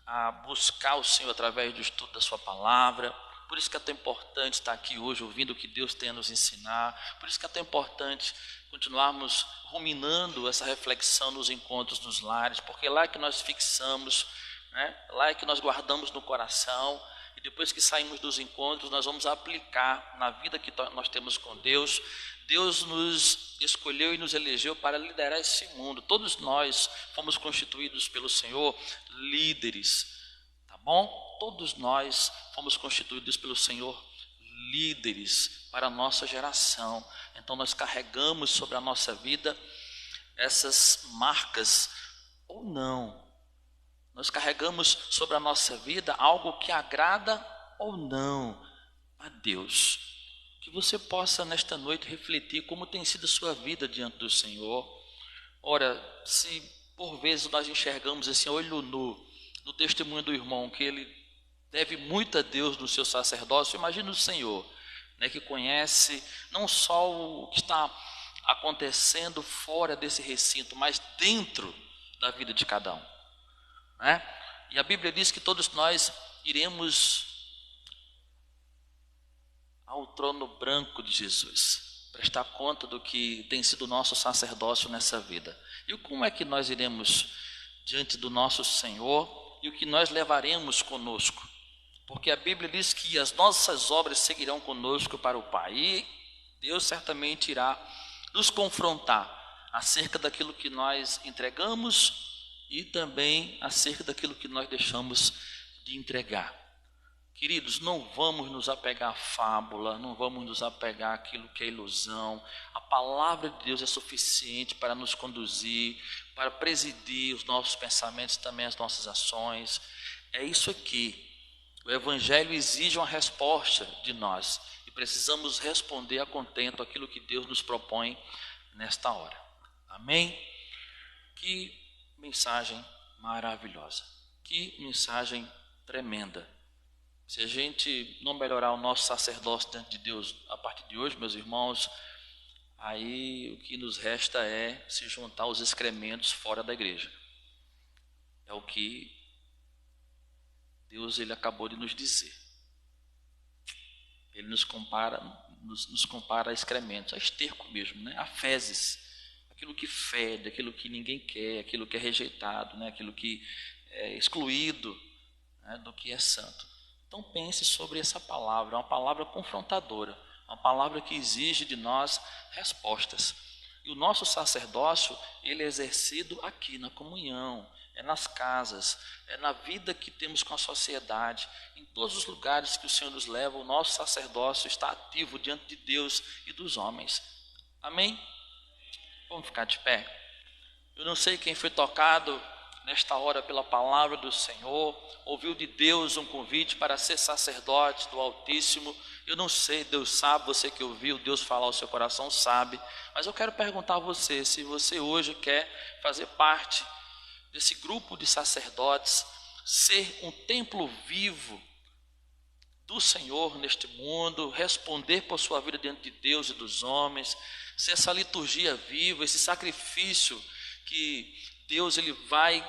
a buscar o Senhor através do estudo da sua palavra. Por isso que é tão importante estar aqui hoje ouvindo o que Deus tem a nos ensinar. Por isso que é tão importante continuarmos ruminando essa reflexão nos encontros nos lares, porque lá é que nós fixamos, né? Lá é que nós guardamos no coração, e depois que saímos dos encontros nós vamos aplicar na vida que nós temos com Deus. Deus nos escolheu e nos elegeu para liderar esse mundo. Todos nós fomos constituídos pelo Senhor líderes, tá bom? Todos nós fomos constituídos pelo Senhor líderes para a nossa geração. Então nós carregamos sobre a nossa vida essas marcas ou não. Nós carregamos sobre a nossa vida algo que agrada ou não a Deus. Que você possa nesta noite refletir como tem sido a sua vida diante do Senhor. Ora, se por vezes nós enxergamos assim, olho nu, no testemunho do irmão, que ele deve muito a Deus no seu sacerdócio, imagine o Senhor, né, que conhece não só o que está acontecendo fora desse recinto, mas dentro da vida de cada um, né? E a Bíblia diz que todos nós iremos ao trono branco de Jesus, prestar conta do que tem sido o nosso sacerdócio nessa vida. E como é que nós iremos diante do nosso Senhor e o que nós levaremos conosco? Porque a Bíblia diz que as nossas obras seguirão conosco para o Pai, e Deus certamente irá nos confrontar acerca daquilo que nós entregamos e também acerca daquilo que nós deixamos de entregar. Queridos, não vamos nos apegar à fábula, não vamos nos apegar àquilo que é ilusão. A palavra de Deus é suficiente para nos conduzir, para presidir os nossos pensamentos e também as nossas ações. É isso aqui. O Evangelho exige uma resposta de nós e precisamos responder a contento aquilo que Deus nos propõe nesta hora. Amém? Que mensagem maravilhosa, que mensagem tremenda. Se a gente não melhorar o nosso sacerdócio diante de Deus a partir de hoje, meus irmãos, aí o que nos resta é se juntar aos excrementos fora da igreja. É o que Deus ele acabou de nos dizer. Ele nos compara a excrementos, a esterco mesmo, né? A fezes, aquilo que fede, aquilo que ninguém quer, aquilo que é rejeitado, né? Aquilo que é excluído, né? Do que é santo. Então pense sobre essa palavra, é uma palavra confrontadora, uma palavra que exige de nós respostas. E o nosso sacerdócio, ele é exercido aqui na comunhão, é nas casas, é na vida que temos com a sociedade. Em todos os lugares que o Senhor nos leva, o nosso sacerdócio está ativo diante de Deus e dos homens. Amém? Vamos ficar de pé. Eu não sei quem foi tocado nesta hora pela palavra do Senhor, ouviu de Deus um convite para ser sacerdote do Altíssimo. Eu não sei, Deus sabe, você que ouviu Deus falar ao seu coração sabe, mas eu quero perguntar a você, se você hoje quer fazer parte desse grupo de sacerdotes, ser um templo vivo do Senhor neste mundo, responder por sua vida diante de Deus e dos homens, ser essa liturgia viva, esse sacrifício que Deus ele vai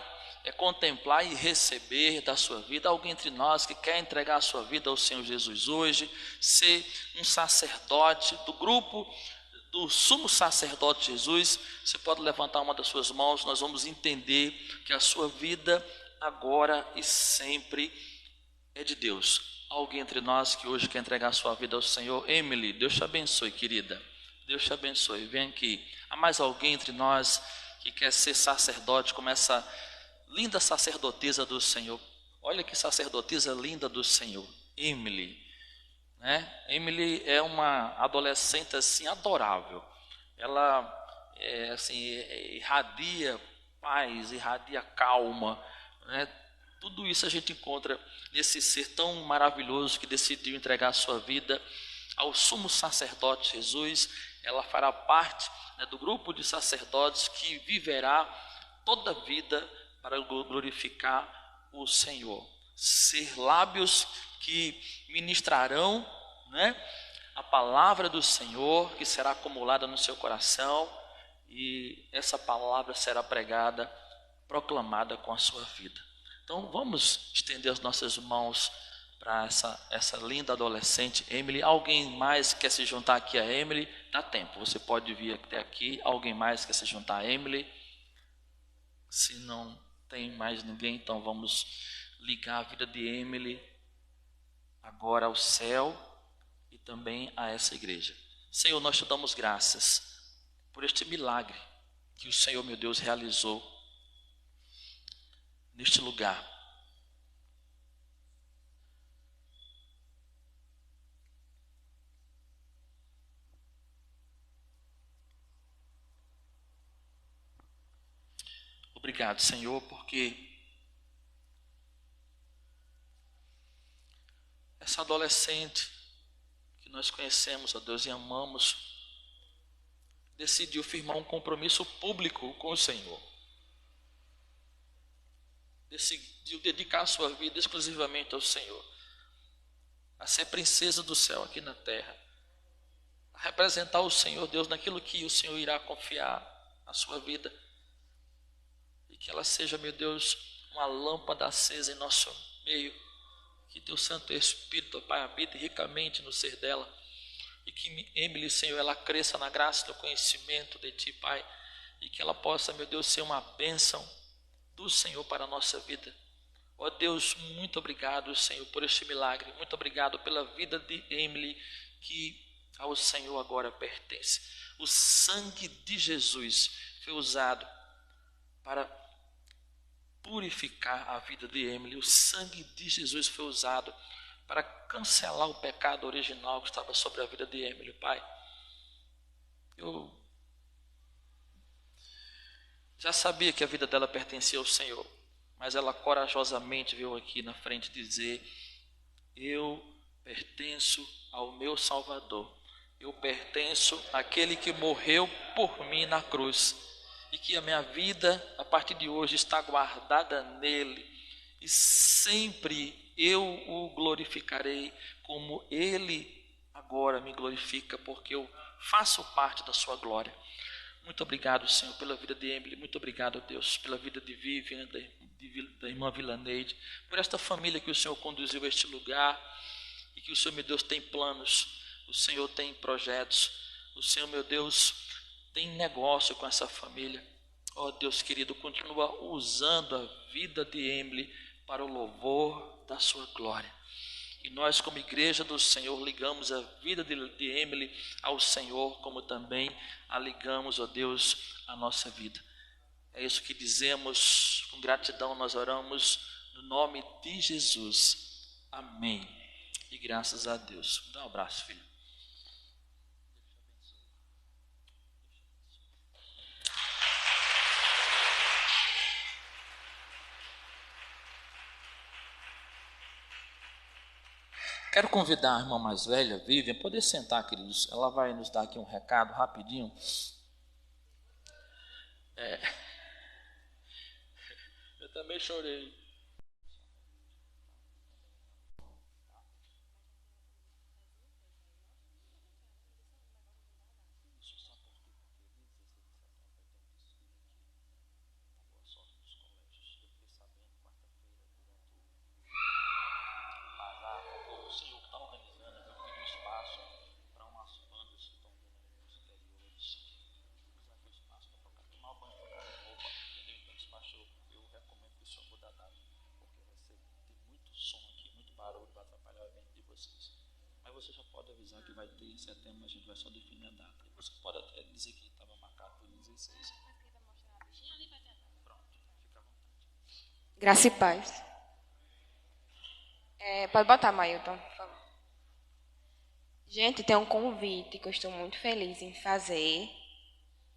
contemplar e receber da sua vida. Alguém entre nós que quer entregar a sua vida ao Senhor Jesus hoje, ser um sacerdote do grupo do sumo sacerdote Jesus, você pode levantar uma das suas mãos, nós vamos entender que a sua vida agora e sempre é de Deus. Alguém entre nós que hoje quer entregar a sua vida ao Senhor? Emily, Deus te abençoe, querida. Deus te abençoe, vem aqui. Há mais alguém entre nós que quer ser sacerdote, como essa linda sacerdotisa do Senhor? Olha que sacerdotisa linda do Senhor, Emily. Emily é uma adolescente assim adorável. Ela irradia paz, irradia calma, né? Tudo isso a gente encontra nesse ser tão maravilhoso que decidiu entregar a sua vida ao sumo sacerdote Jesus. Ela fará parte, né, do grupo de sacerdotes que viverá toda a vida para glorificar o Senhor. Ser lábios que ministrarão, né, a palavra do Senhor, que será acumulada no seu coração, e essa palavra será pregada, proclamada com a sua vida. Então vamos estender as nossas mãos para essa linda adolescente Emily. Alguém mais quer se juntar aqui a Emily? Dá tempo, você pode vir até aqui. Alguém mais quer se juntar a Emily? Se não tem mais ninguém, então vamos ligar a vida de Emily agora ao céu e também a essa igreja. Senhor, nós te damos graças por este milagre que o Senhor, meu Deus, realizou neste lugar. Obrigado, Senhor, porque essa adolescente que nós conhecemos, ó Deus, e amamos, decidiu firmar um compromisso público com o Senhor. Decidiu dedicar a sua vida exclusivamente ao Senhor, a ser princesa do céu aqui na terra, a representar o Senhor, Deus, naquilo que o Senhor irá confiar à sua vida. E que ela seja, meu Deus, uma lâmpada acesa em nosso meio. Que teu Santo Espírito, Pai, habite ricamente no ser dela. E que Emily, Senhor, ela cresça na graça e no conhecimento de Ti, Pai. E que ela possa, meu Deus, ser uma bênção do Senhor para a nossa vida. Ó Deus, muito obrigado, Senhor, por este milagre. Muito obrigado pela vida de Emily, que ao Senhor agora pertence. O sangue de Jesus foi usado para purificar a vida de Emily. O sangue de Jesus foi usado para cancelar o pecado original que estava sobre a vida de Emily, Pai. Eu já sabia que a vida dela pertencia ao Senhor, mas ela corajosamente veio aqui na frente dizer: eu pertenço ao meu Salvador, eu pertenço àquele que morreu por mim na cruz, e que a minha vida, a partir de hoje, está guardada nele, e sempre eu o glorificarei, como ele agora me glorifica, porque eu faço parte da sua glória. Muito obrigado, Senhor, pela vida de Emily. Muito obrigado, Deus, pela vida de Vivian, da irmã Vilaneide, por esta família que o Senhor conduziu a este lugar, e que o Senhor, meu Deus, tem planos, o Senhor tem projetos, o Senhor, meu Deus, tem negócio com essa família. Ó Deus querido, continua usando a vida de Emily para o louvor da sua glória. E nós, como igreja do Senhor, ligamos a vida de Emily ao Senhor, como também a ligamos, ó Deus, a nossa vida. É isso que dizemos, com gratidão nós oramos, no nome de Jesus. Amém. E graças a Deus. Dá um abraço, filho. Quero convidar a irmã mais velha, Vivian, poder sentar, queridos. Ela vai nos dar aqui um recado rapidinho. Eu também chorei. Você já pode avisar que vai ter em setembro, a gente vai só definir a data. Você pode até dizer que estava marcado para 16. Pronto, fica à vontade. Graça e paz. Pode botar, Mailton, por favor. Gente, tem um convite que eu estou muito feliz em fazer.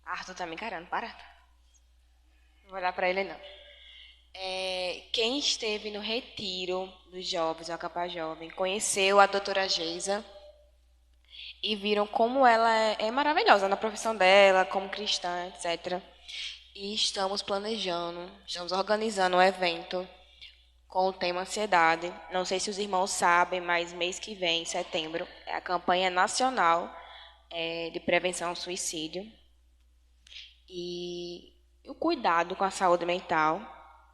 Arthur tá me encarando, para. Não vou olhar para ele, não. Quem esteve no retiro dos jovens, o Acapá Jovem, conheceu a doutora Geisa. e viram como ela é maravilhosa na profissão dela, como cristã, etc. E estamos planejando, estamos organizando um evento com o tema ansiedade. Não sei se os irmãos sabem, mas mês que vem, em setembro, é a campanha nacional de prevenção ao suicídio. E o cuidado com a saúde mental.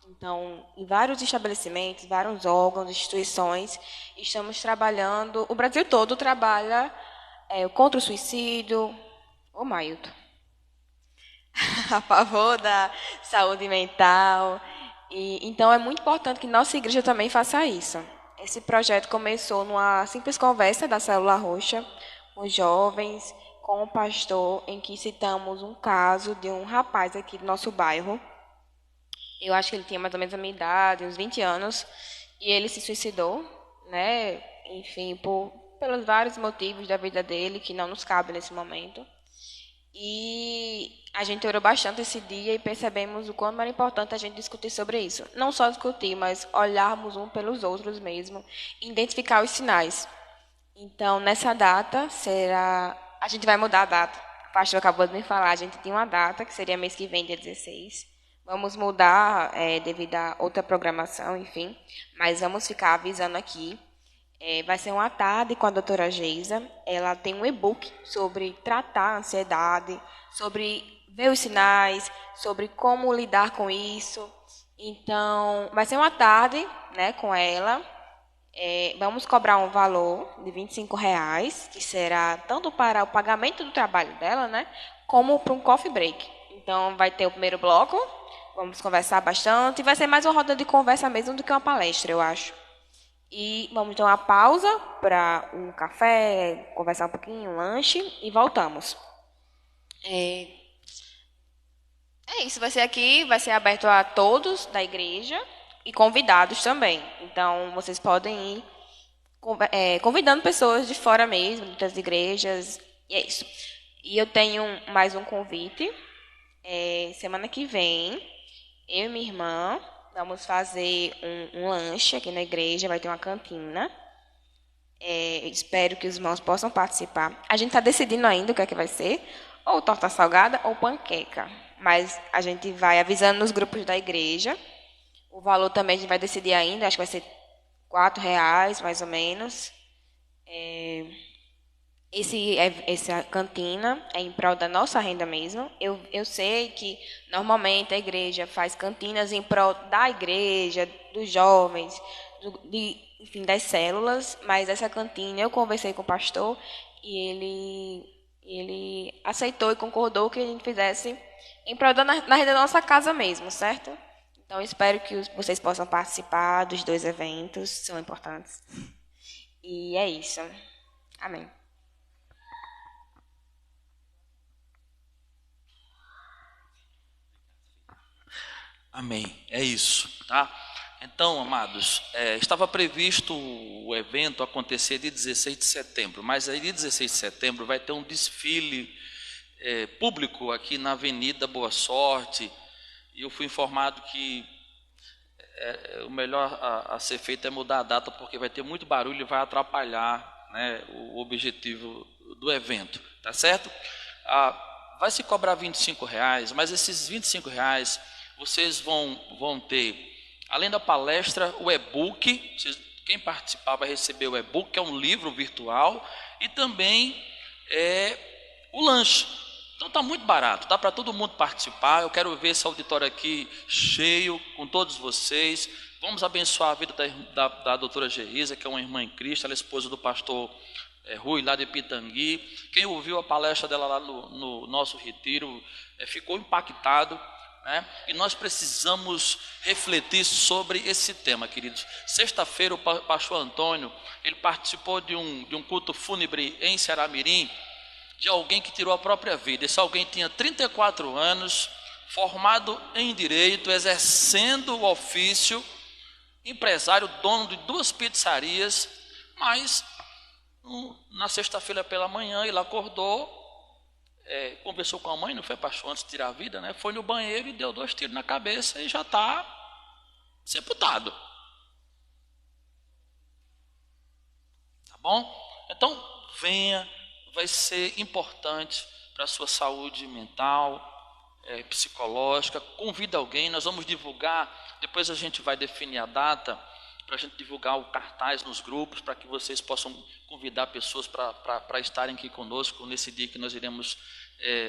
Então, em vários estabelecimentos, vários órgãos, instituições, estamos trabalhando, o Brasil todo trabalha contra o suicídio, Mailton, a favor da saúde mental. Então, é muito importante que nossa igreja também faça isso. Esse projeto começou numa simples conversa da Célula Roxa, com os jovens, com o pastor, em que citamos um caso de um rapaz aqui do nosso bairro. Eu acho que ele tinha mais ou menos a minha idade, uns 20 anos, e ele se suicidou, né? Enfim, pelos vários motivos da vida dele, que não nos cabe nesse momento. E a gente orou bastante esse dia e percebemos o quanto era importante a gente discutir sobre isso. Não só discutir, mas olharmos um pelos outros mesmo, identificar os sinais. Então, nessa data, a gente vai mudar a data. O pastor acabou de me falar, a gente tinha uma data, que seria mês que vem, dia 16. Vamos mudar devido a outra programação, enfim. Mas vamos ficar avisando aqui. Vai ser uma tarde com a doutora Geisa. Ela tem um e-book sobre tratar a ansiedade, sobre ver os sinais, sobre como lidar com isso. Então, vai ser uma tarde, né, com ela. Vamos cobrar um valor de R$25, que será tanto para o pagamento do trabalho dela, né, como para um coffee break. Então, vai ter o primeiro bloco, vamos conversar bastante, e vai ser mais uma roda de conversa mesmo do que uma palestra, eu acho. E vamos ter uma pausa para um café, conversar um pouquinho, um lanche, e voltamos. É isso, vai ser aqui, vai ser aberto a todos da igreja e convidados também. Então, vocês podem ir convidando pessoas de fora mesmo, das igrejas, e é isso. E eu tenho mais um convite. Semana que vem, eu e minha irmã vamos fazer um lanche aqui na igreja, vai ter uma cantina. Espero que os irmãos possam participar. A gente está decidindo ainda o que é que vai ser, ou torta salgada ou panqueca. Mas a gente vai avisando nos grupos da igreja. O valor também a gente vai decidir ainda, acho que vai ser R$4, mais ou menos. Essa cantina é em prol da nossa renda mesmo. Eu sei que normalmente a igreja faz cantinas em prol da igreja, dos jovens, enfim, das células, mas essa cantina eu conversei com o pastor e ele aceitou e concordou que a gente fizesse em prol na renda da nossa casa mesmo, certo? Então, espero que vocês possam participar dos dois eventos, são importantes. E é isso. Amém. Amém. É isso, tá? Então, amados, estava previsto o evento acontecer de 16 de setembro, mas aí de 16 de setembro vai ter um desfile público aqui na Avenida Boa Sorte, e eu fui informado que o melhor a ser feito é mudar a data, porque vai ter muito barulho e vai atrapalhar, né, o objetivo do evento, tá certo? Vai se cobrar R$25, mas esses R$25 vocês vão ter, além da palestra, o e-book. Quem participar vai receber o e-book, que é um livro virtual, e também o lanche. Então está muito barato, dá para todo mundo participar. Eu quero ver esse auditório aqui cheio, com todos vocês. Vamos abençoar a vida da doutora Geisa, que é uma irmã em Cristo, ela é esposa do pastor Rui, lá de Pitangui. Quem ouviu a palestra dela lá no nosso retiro ficou impactado, né? E nós precisamos refletir sobre esse tema, queridos. Sexta-feira o pastor Antônio, ele participou de um culto fúnebre em Ceará-Mirim, de alguém que tirou a própria vida. Esse alguém tinha 34 anos, formado em direito, exercendo o ofício, empresário, dono de 2 pizzarias, mas na sexta-feira pela manhã ele acordou, conversou com a mãe, não foi, pastor, antes de tirar a vida, né? Foi no banheiro e deu 2 tiros na cabeça e já está sepultado. Tá bom? Então, vai ser importante para a sua saúde mental, psicológica. Convida alguém, nós vamos divulgar, depois a gente vai definir a data, para a gente divulgar o cartaz nos grupos, para que vocês possam convidar pessoas para estarem aqui conosco nesse dia que nós iremos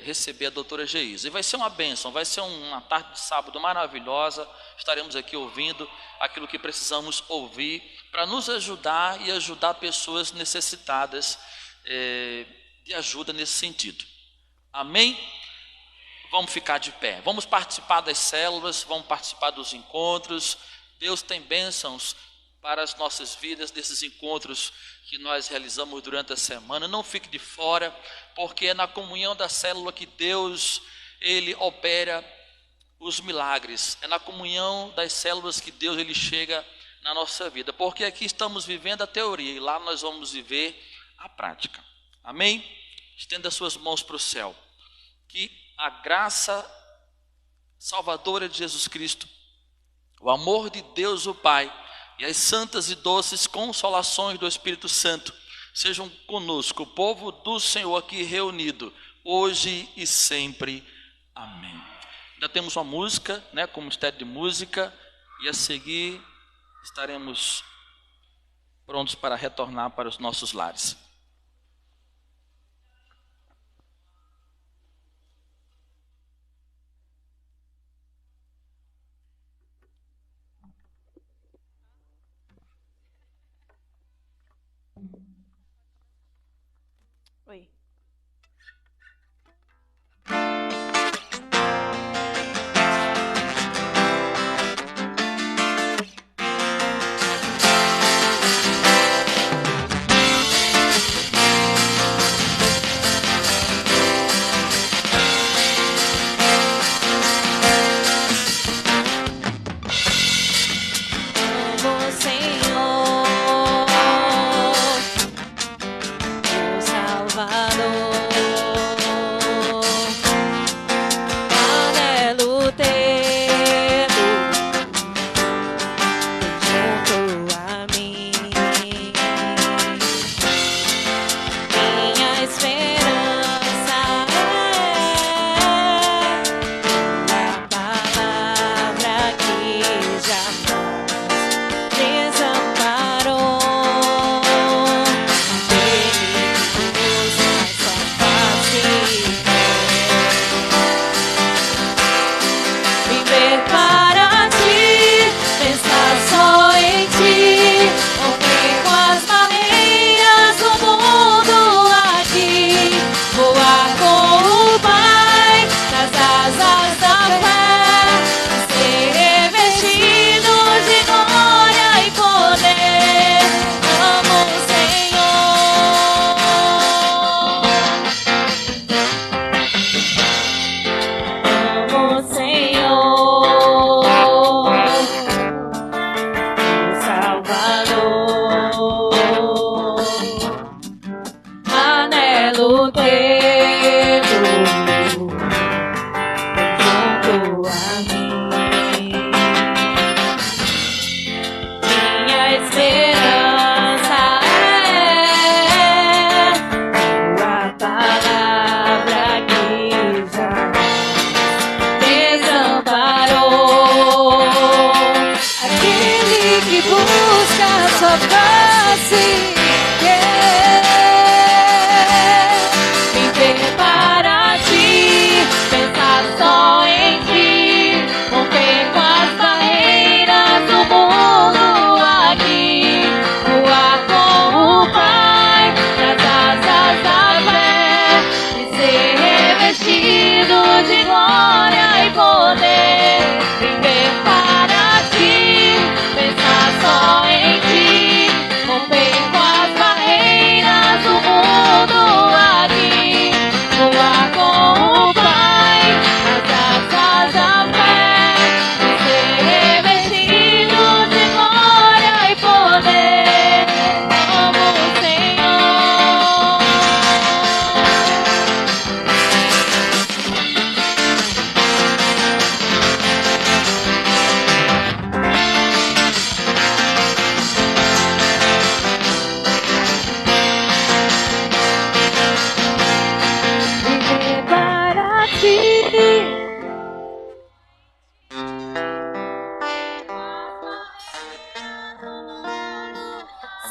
receber a doutora Geisa. E vai ser uma bênção, vai ser uma tarde de sábado maravilhosa, estaremos aqui ouvindo aquilo que precisamos ouvir, para nos ajudar e ajudar pessoas necessitadas de ajuda nesse sentido. Amém? Vamos ficar de pé, vamos participar das células, vamos participar dos encontros. Deus tem bênçãos para as nossas vidas, desses encontros que nós realizamos durante a semana. Não fique de fora, porque é na comunhão da célula que Deus, Ele opera os milagres. É na comunhão das células que Deus, Ele chega na nossa vida. Porque aqui estamos vivendo a teoria e lá nós vamos viver a prática. Amém? Estenda as suas mãos para o céu. Que a graça salvadora de Jesus Cristo, o amor de Deus o Pai e as santas e doces consolações do Espírito Santo sejam conosco, o povo do Senhor aqui reunido, hoje e sempre. Amém. Ainda temos uma música, como Ministério de Música, e a seguir estaremos prontos para retornar para os nossos lares. Oi.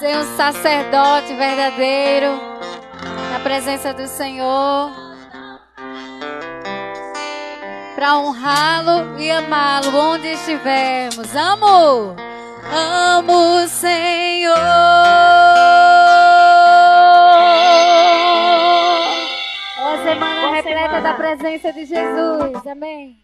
Ser um sacerdote verdadeiro na presença do Senhor, para honrá-lo e amá-lo onde estivermos. Amo o Senhor. Uma semana repleta da presença de Jesus. Amém.